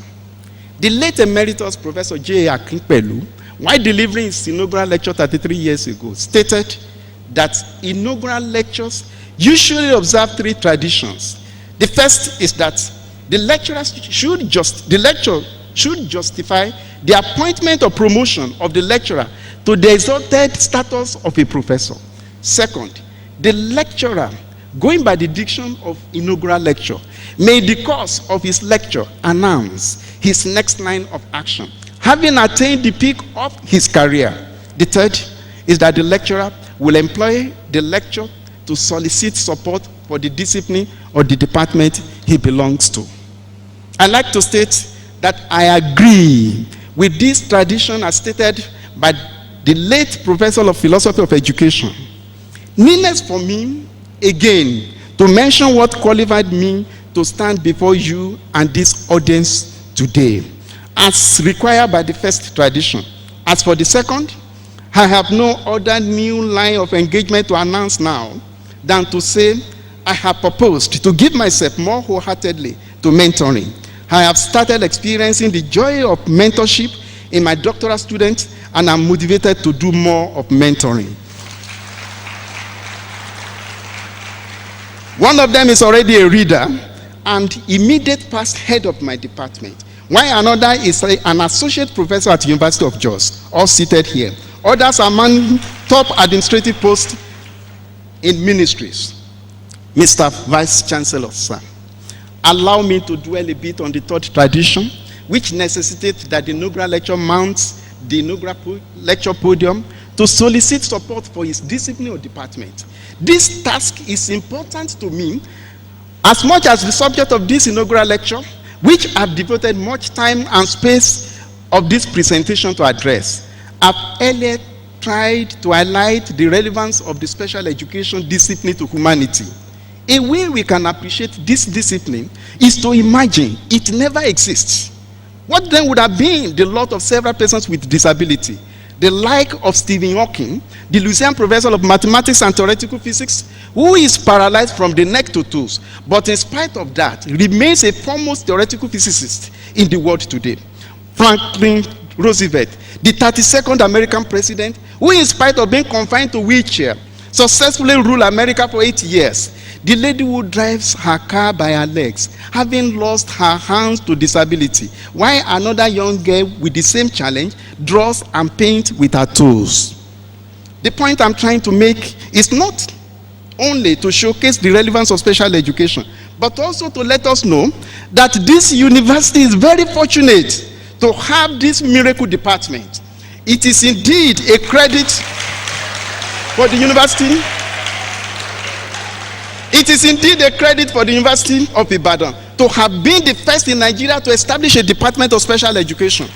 the late emeritus Professor J.A Ademokoya while delivering his inaugural lecture 33 years ago, stated that inaugural lectures usually observe three traditions. The first is that the lecturer should justify the appointment or promotion of the lecturer to the exalted status of a professor. Second, the lecturer, going by the diction of inaugural lecture, may in the course of his lecture announce his next line of action, having attained the peak of his career. The third is that the lecturer will employ the lecture to solicit support for the discipline or the department he belongs to. I'd like to state that I agree with this tradition as stated by the late Professor of Philosophy of Education. Needless for me, again, to mention what qualified me to stand before you and this audience today, as required by the first tradition. As for the second, I have no other new line of engagement to announce now than to say I have proposed to give myself more wholeheartedly to mentoring. I have started experiencing the joy of mentorship in my doctoral students, and I'm motivated to do more of mentoring. One of them is already a reader and immediate past head of my department, while another is an associate professor at the University of Jos, all seated here. Others are among top administrative posts in ministries. Mr. Vice Chancellor, sir, allow me to dwell a bit on the third tradition, which necessitates that the inaugural lecture mounts the inaugural lecture podium to solicit support for his discipline or department. This task is important to me as much as the subject of this inaugural lecture, which I've devoted much time and space of this presentation to address. I've earlier tried to highlight the relevance of the special education discipline to humanity. A way we can appreciate this discipline is to imagine it never exists. What then would have been the lot of several persons with disability, the like of Stephen Hawking, the Louisiana professor of mathematics and theoretical physics, who is paralyzed from the neck to toes, but in spite of that, remains a foremost theoretical physicist in the world today. Franklin Roosevelt, the 32nd American president, who in spite of being confined to wheelchair, successfully ruled America for 8 years. The lady who drives her car by her legs, having lost her hands to disability, while another young girl with the same challenge draws and paints with her toes. The point I'm trying to make is not only to showcase the relevance of special education, but also to let us know that this university is very fortunate to have this miracle department. It is indeed a credit for the university. It is indeed a credit for the University of Ibadan to have been the first in Nigeria to establish a department of special education.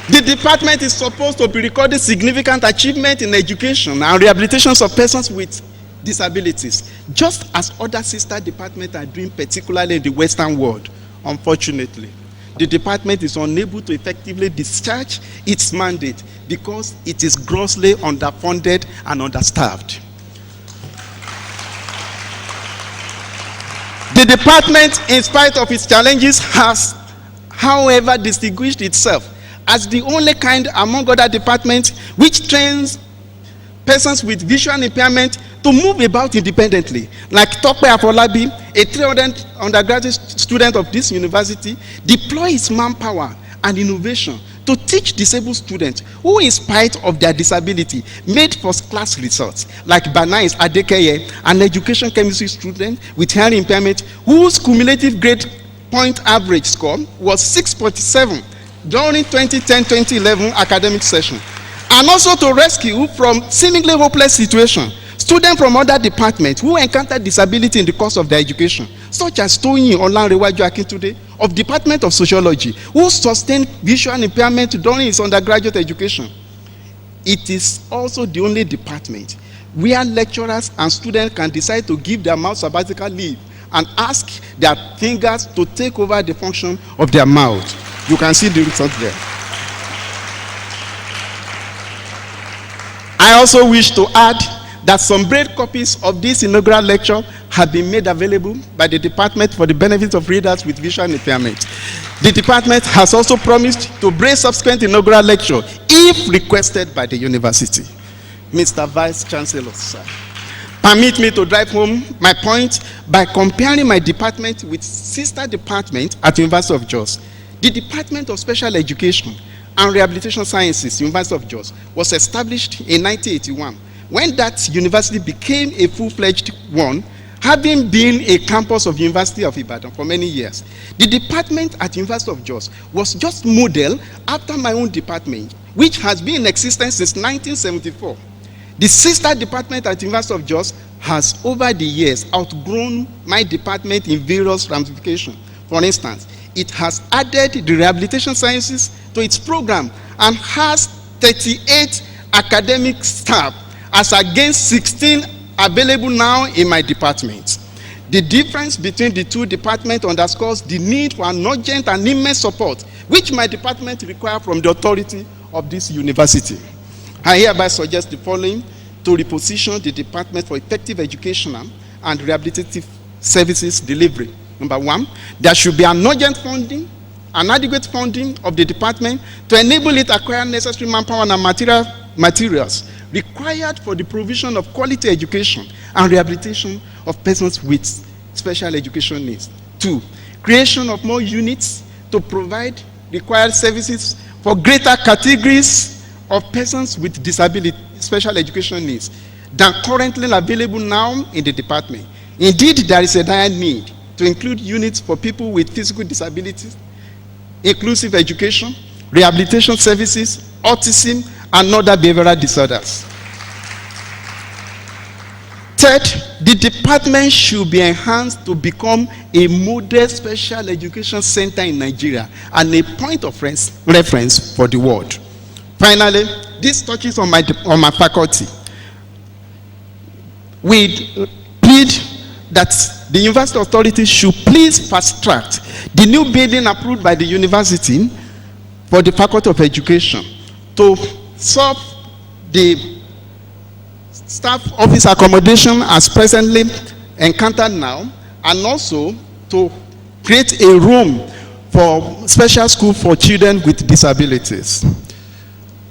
The department is supposed to be recording significant achievement in education and rehabilitations of persons with disabilities, just as other sister departments are doing, particularly in the Western world. Unfortunately, the department is unable to effectively discharge its mandate because it is grossly underfunded and understaffed. The department, in spite of its challenges, has, however, distinguished itself as the only kind among other departments which trains persons with visual impairment to move about independently. Like Tope Afolabi, a 300 undergraduate student of this university, deploys manpower and innovation to teach disabled students who, in spite of their disability, made first-class results. Like Banais Adekeye, an education chemistry student with hearing impairment, whose cumulative grade point average score was 6.7 during 2010-2011 academic session. And also to rescue from seemingly hopeless situation students from other departments who encountered disability in the course of their education, such as Toyin Olanrewaju Akintunde of Department of Sociology, who sustained visual impairment during his undergraduate education. It is also the only department where lecturers and students can decide to give their mouth sabbatical leave and ask their fingers to take over the function of their mouth. You can see the result there. I also wish to add that some braille copies of this inaugural lecture have been made available by the department for the benefit of readers with visual impairment. The department has also promised to bring subsequent inaugural lecture if requested by the university. Mr. Vice Chancellor, sir, permit me to drive home my point by comparing my department with sister department at University of Jos. The Department of Special Education and Rehabilitation Sciences, University of Jos, was established in 1981 when that university became a full-fledged one, having been a campus of University of Ibadan for many years. The department at University of Jos was just modeled after my own department, which has been in existence since 1974. The sister department at University of Jos has over the years outgrown my department in various ramifications. For instance, it has added the rehabilitation sciences to its program and has 38 academic staff as against 16 available now in my department. The difference between the two departments underscores the need for an urgent and immense support which my department requires from the authority of this university. I hereby suggest the following to reposition the department for effective educational and rehabilitative services delivery. Number one, there should be an urgent funding, an adequate funding of the department to enable it acquire necessary manpower and materials required for the provision of quality education and rehabilitation of persons with special education needs. Two, creation of more units to provide required services for greater categories of persons with disability, special education needs than currently available now in the department. Indeed, there is a dire need to include units for people with physical disabilities, inclusive education, rehabilitation services, autism, and other behavioral disorders. Third, the department should be enhanced to become a model special education center in Nigeria and a point of reference for the world. Finally, this touches on my faculty. We plead that the university authorities should please fast track the new building approved by the university for the Faculty of Education to solve the staff office accommodation as presently encountered now, and also to create a room for special school for children with disabilities.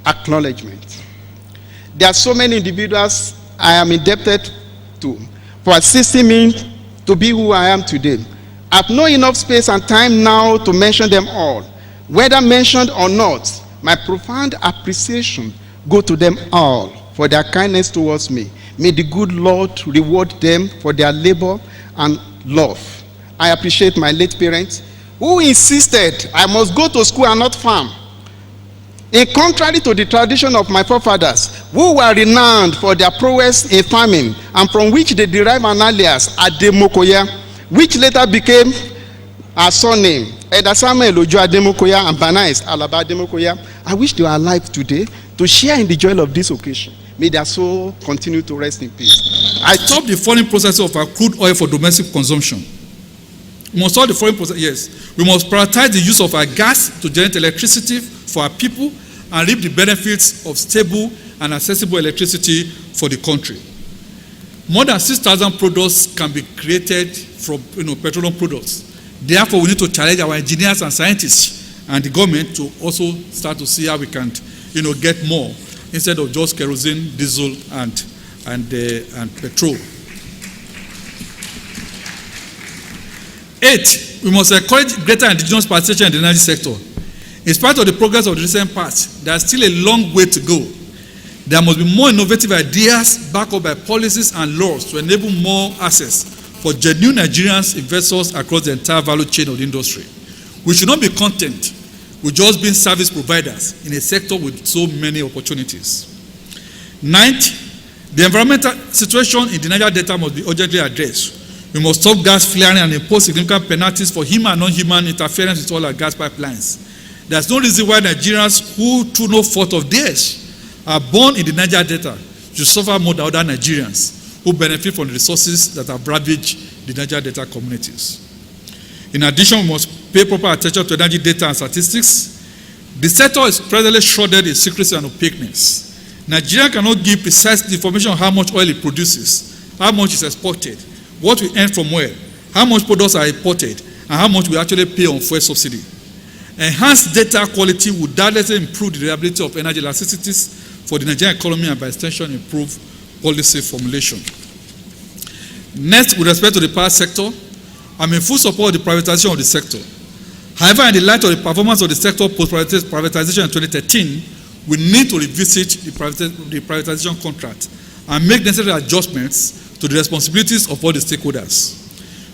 Acknowledgement. There are so many individuals I am indebted to for assisting me to be who I am today. I have no enough space and time now to mention them all. Whether mentioned or not, my profound appreciation go to them all for their kindness towards me. May the good Lord reward them for their labor and love. I appreciate my late parents who insisted I must go to school and not farm. In contrary to the tradition of my forefathers, who were renowned for their prowess in farming and from which they derive an alias Ademokoya, which later became our surname, Eda Samuel J.A Ademokoya and Banais Alaba Ademokoya. I wish they were alive today to share in the joy of this occasion. May their soul continue to rest in peace. I stop the foreign processing of our crude oil for domestic consumption. We must stop the foreign process. Yes, we must prioritize the use of our gas to generate electricity for our people and reap the benefits of stable and accessible electricity for the country. More than 6,000 products can be created from petroleum products. Therefore, we need to challenge our engineers and scientists and the government to also start to see how we can get more instead of just kerosene, diesel, and petrol. 8, we must encourage greater indigenous participation in the energy sector. In spite of the progress of the recent past, there is still a long way to go. There must be more innovative ideas backed up by policies and laws to enable more access for genuine Nigerians investors across the entire value chain of the industry. We should not be content with just being service providers in a sector with so many opportunities. 9th, the environmental situation in the Niger Delta must be urgently addressed. We must stop gas flaring and impose significant penalties for human and non-human interference with all our gas pipelines. There's no reason why Nigerians who, through no fault of theirs, are born in the Niger Delta should suffer more than other Nigerians who benefit from the resources that have ravaged the Niger Delta communities. In addition, we must pay proper attention to energy data and statistics. The sector is presently shrouded in secrecy and opaqueness. Nigeria cannot give precise information on how much oil it produces, how much is exported, what we earn from oil, how much products are imported, and how much we actually pay on fuel subsidy. Enhanced data quality would doubtlessly improve the reliability of energy elasticities for the Nigerian economy and by extension improve policy formulation. Next, with respect to the power sector, I'm in full support of the privatization of the sector. However, in the light of the performance of the sector post-privatization in 2013, we need to revisit the privatization contract and make necessary adjustments to the responsibilities of all the stakeholders.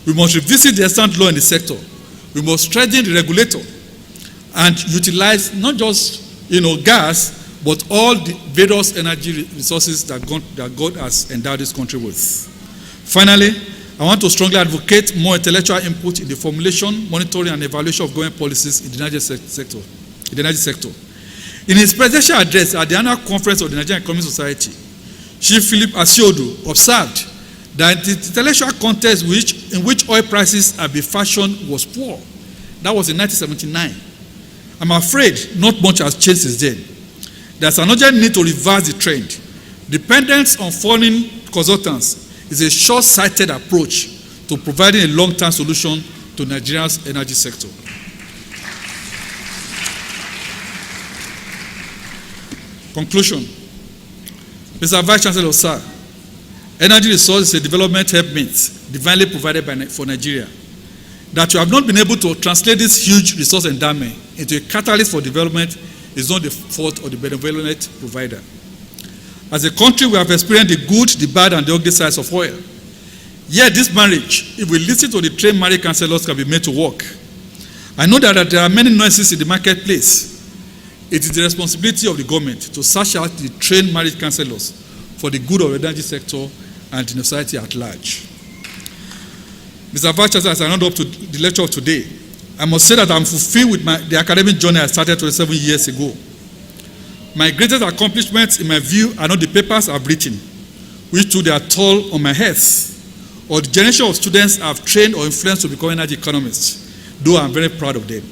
We must revisit the existing law in the sector. We must strengthen the regulator and utilize not just gas, but all the various energy resources that God has endowed this country with. Finally, I want to strongly advocate more intellectual input in the formulation, monitoring, and evaluation of government policies in the energy sector. In his presidential address at the annual conference of the Nigerian Economic Society, Chief Philip Asiodu observed that the intellectual context in which oil prices have been fashioned was poor. That was in 1979. I'm afraid not much has changed since then. There's an urgent need to reverse the trend. Dependence on foreign consultants is a short-sighted approach to providing a long-term solution to Nigeria's energy sector. Conclusion. Mr. Vice Chancellor, sir, energy resource is a development helpmate divinely provided for Nigeria. That you have not been able to translate this huge resource endowment into a catalyst for development is not the fault of the benevolent provider. As a country, we have experienced the good, the bad, and the ugly sides of oil. Yet this marriage, if we listen to the trained marriage counselors, can be made to work. I know that there are many noises in the marketplace. It is the responsibility of the government to search out the trained marriage counselors for the good of the energy sector and the society at large. Mr. Vice Chancellor, as I round up to the lecture of today, I must say that I'm fulfilled with the academic journey I started 27 years ago. My greatest accomplishments, in my view, are not the papers I've written, which took their toll on my health, or the generation of students I've trained or influenced to become energy economists, though I'm very proud of them.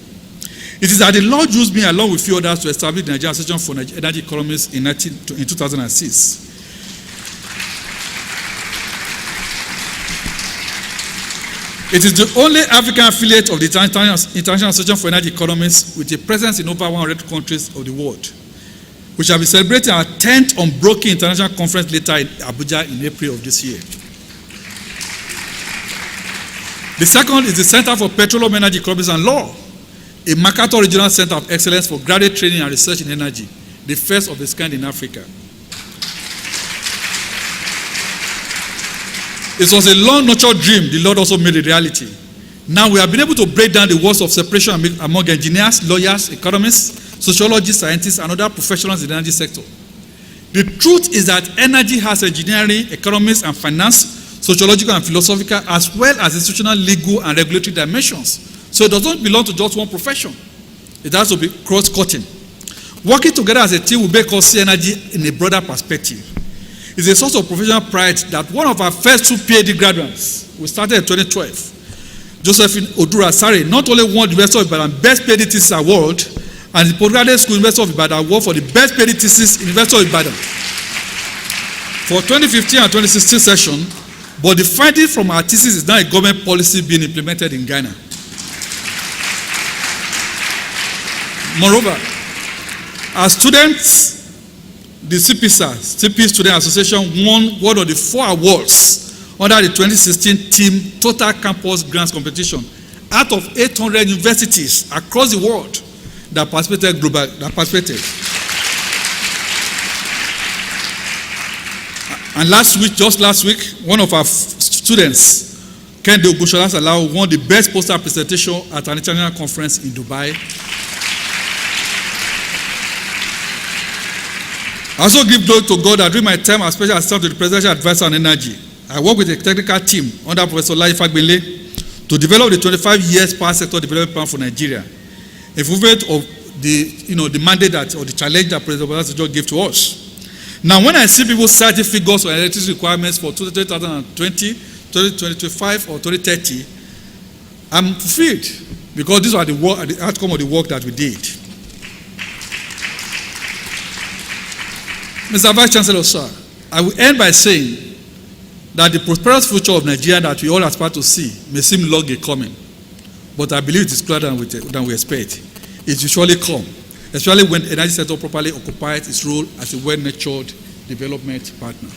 It is that the Lord used me along with a few others to establish the Nigerian Association for Energy Economists in 2006. It is the only African affiliate of the International Association for Energy Economists with a presence in over 100 countries of the world, which shall be celebrating our 10th Unbroken International Conference later in Abuja in April of this year. The second is the Center for Petroleum Energy Economics and Law, a Mercator Regional Center of Excellence for graduate training and research in energy, the first of its kind in Africa. It was a long-nurtured dream the Lord also made a reality. Now we have been able to break down the walls of separation among engineers, lawyers, economists, sociologists, scientists, and other professionals in the energy sector. The truth is that energy has engineering, economics, and finance, sociological and philosophical, as well as institutional, legal, and regulatory dimensions. So it does not belong to just one profession. It has to be cross-cutting. Working together as a team will make us see energy in a broader perspective. It's a source of professional pride that one of our first 2 PhD graduates, we started in 2012, Josephine Odura-Sare, not only won the University of Ibadan Best PhD Thesis Award and the Postgraduate School University of Ibadan Award for the Best PhD Thesis in the University of Ibadan for 2015 and 2016 session, but the finding from our thesis is now a government policy being implemented in Ghana. Moreover, our students, the CP Student Association won one of the 4 awards under the 2016 Team Total Campus Grants Competition out of 800 universities across the world that participated. And just last week, one of our students, Kende Ogushola Salau, won the best poster presentation at an international conference in Dubai. I also give glory to God that during my time as special assistant to the presidential advisor on energy, I worked with a technical team under Professor Lai Fagbele to develop the 25 years power sector development plan for Nigeria, a movement of the mandate or the challenge that President Obasanjo gave to us. Now, when I see people citing figures on electricity requirements for 2020, 2025, or 2030, I'm fulfilled because these are the outcome of the work that we did. Mr. Vice Chancellor, sir, I will end by saying that the prosperous future of Nigeria that we all aspire to see may seem long a coming, but I believe it is closer than we expect. it will surely come, especially when the energy sector properly occupies its role as a well-nurtured development partner.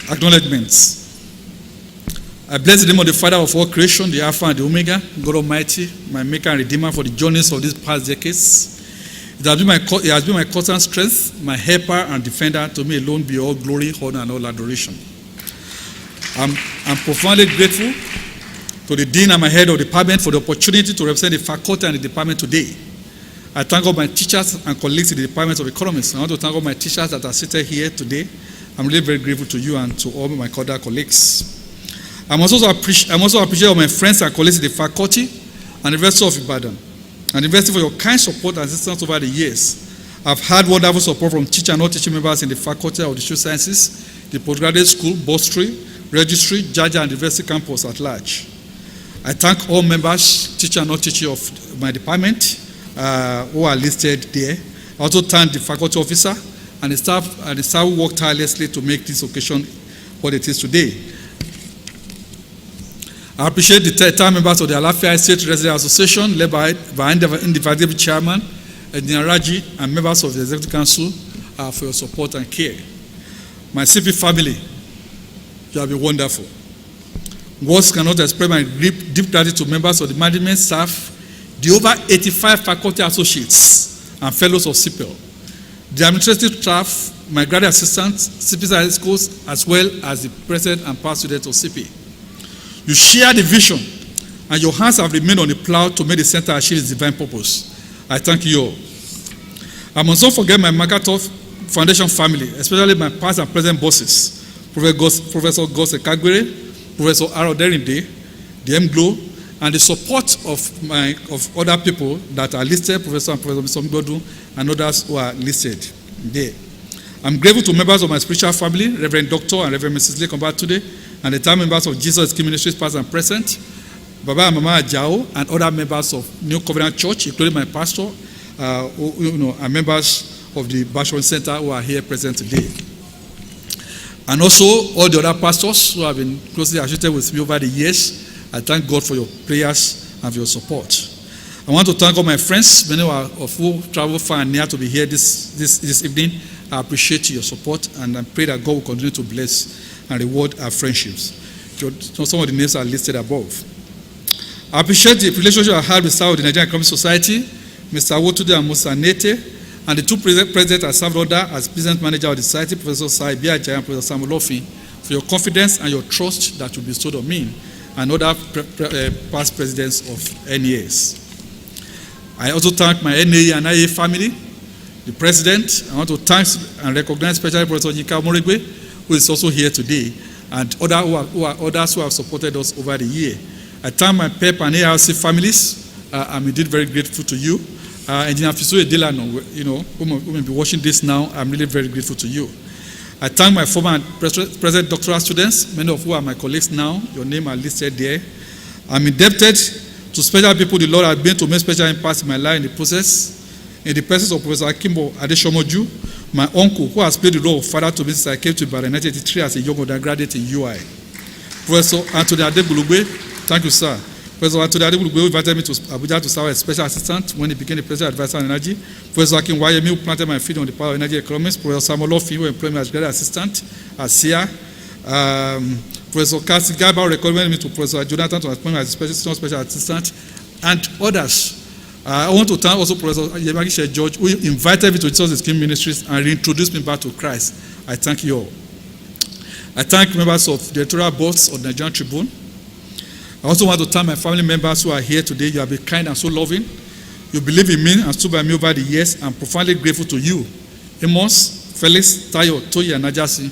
Acknowledgements. I bless the name of the Father of all creation, the Alpha and the Omega, God Almighty, my Maker and Redeemer, for the journeys of these past decades. It has been my constant strength, my helper and defender. To me alone be all glory, honor, and all adoration. I'm profoundly grateful to the Dean and my head of the department for the opportunity to represent the faculty and the department today. I thank all my teachers and colleagues in the Department of Economics. I want to thank all my teachers that are seated here today. I'm really very grateful to you and to all my other colleagues. I'm also appreciative of my friends and colleagues in the faculty and the University of Ibadan, and the University for your kind support and assistance over the years. I've had wonderful support from teacher and non-teaching members in the Faculty of the Social Sciences, the Postgraduate School, Bursary, Registry, Jaja, and the University campus at large. I thank all members, teacher and non-teacher of my department who are listed there. I also thank the faculty officer and the staff who worked tirelessly to make this occasion what it is today. I appreciate the 10 members of the Alafia State Resident Association, led by indefatigable chairman, Engineer Raji, and members of the Executive Council for your support and care. My CP family, you have been wonderful. Words cannot express my deep gratitude to members of the management staff, the over 85 faculty associates and fellows of CPL, the administrative staff, my graduate assistants, CP schools, as well as the present and past students of CP. You share the vision, and your hands have remained on the plow to make the center achieve its divine purpose. I thank you all. I must not forget my Makato Foundation family, especially my past and present bosses, Professor Gose Kagwere, Professor Aro Derinde, the M-Glo, and the support of other people that are listed, Professor and Professor Mgodu, and others who are listed there. I'm grateful to members of my spiritual family, Reverend Dr. and Reverend Mrs. Lekomba today, and the 10 members of Jesus Key Ministries, past and present, Baba and Mama Ajao, and other members of New Covenant Church, including my pastor, who are members of the Bashon Center who are here present today. And also all the other pastors who have been closely associated with me over the years. I thank God for your prayers and for your support. I want to thank all my friends, many of who travel far and near to be here this evening. I appreciate your support, and I pray that God will continue to bless and reward our friendships. Some of the names are listed above. I appreciate the relationship I had with South of the Nigerian Economic Society, Mr. Wotude and Musa Nete, and the two presidents I served under as business manager of the society, Professor Saibia Jaya and Professor Samuel Lofi, for your confidence and your trust that you bestowed on me and other past presidents of NES. I also thank my NAE and IA family, the president. I want to thank and recognize especially Professor Yinka Moregwe, who is also here today, and others who have supported us over the year. I thank my PEP and ARC families. I'm indeed very grateful to you. Engineer Fisue Delano, who may be watching this now, I'm really very grateful to you. I thank my former and present doctoral students, many of who are my colleagues now. Your name are listed there. I'm indebted to special people the Lord has been to make special impact in my life in the process. In the presence of Professor Akimbo Adeshomoju, my uncle, who has played the role of father to me since I came to Ibadan in 1983 as a young undergraduate in UI. Professor Anthony Adegulugbe, thank you, sir. Professor Anthony Adegulugbe invited me to Abuja to serve as special assistant when he became the president advisor on energy. Professor Akin Wayemi, who planted my feet on the power of energy economics. Professor Samuel Lofi, who employed me as graduate assistant at SIA. Professor Kasi Gaba recommended me to Professor Jonathan to appoint me as special assistant, and others. I want to thank also Professor Yemagi George, who invited me to Jesus Key Ministries and reintroduced me back to Christ. I thank you all. I thank members of the editorial boards of the Nigerian Tribune. I also want to thank my family members who are here today. You have been kind and so loving. You believe in me and stood by me over the years. I'm profoundly grateful to you. Amos, Felix, Tayo, Toyi, and Najasi,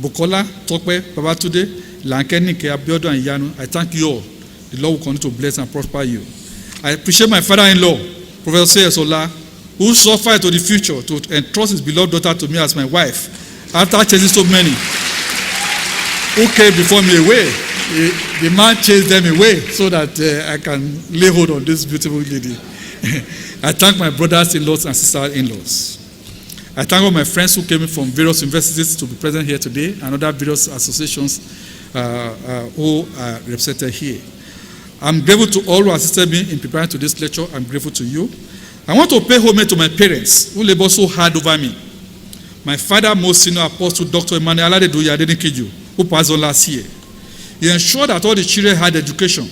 Bukola, Tokwe, Babatude, Lankenike, Abiodun, and Yanu. I thank you all. The Lord will continue to bless and prosper you. I appreciate my father-in-law, Professor Seyesola, who suffered to the future to entrust his beloved daughter to me as my wife after chasing so many who came before me away. The man chased them away so that I can lay hold on this beautiful lady. I thank my brothers-in-laws and sisters-in-laws. I thank all my friends who came in from various universities to be present here today and other various associations who are represented here. I'm grateful to all who assisted me in preparing to this lecture. I'm grateful to you. I want to pay homage to my parents who labored so hard over me. My father, most senior apostle, Dr. Emmanuel J.A Ademokoya, who passed on last year. He ensured that all the children had education.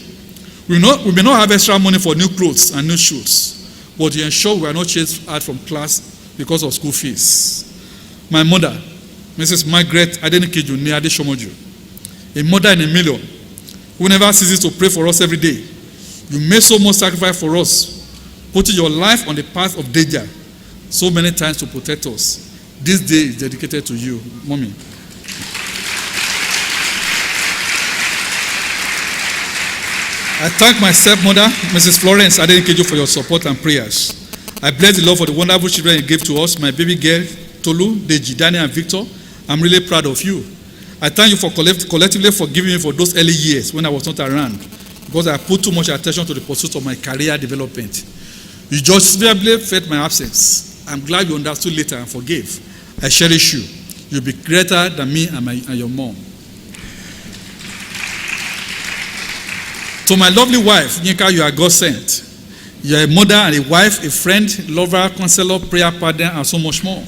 We may not have extra money for new clothes and new shoes, but he ensured we are not chased out from class because of school fees. My mother, Mrs. Margaret Ademokoya Niade Shomoju, a mother in a million, who never ceases to pray for us every day. You made so much sacrifice for us, putting your life on the path of danger so many times to protect us. This day is dedicated to you, Mommy. I thank my stepmother, Mrs. Florence Ademokoya, for your support and prayers. I bless the Lord for the wonderful children He gave to us, my baby girl, Tolu, Deji, Daniel, and Victor. I'm really proud of you. I thank you for collectively forgiving me for those early years when I was not around, because I put too much attention to the pursuit of my career development. You justifiably felt my absence. I'm glad you understood later and forgave. I cherish you. You'll be greater than me and your mom. To my lovely wife, Yinka, you are God sent. You are a mother and a wife, a friend, lover, counselor, prayer partner, and so much more.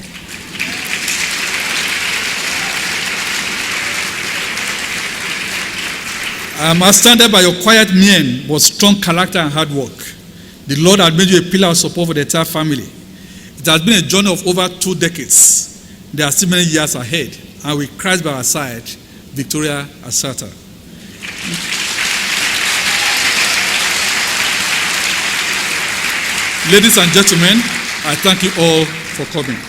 I am astounded by your quiet mien, but strong character and hard work. The Lord has made you a pillar of support for the entire family. It has been a journey of over 2 decades. There are still many years ahead, and with Christ by our side, Victoria Asata. Ladies and gentlemen, I thank you all for coming.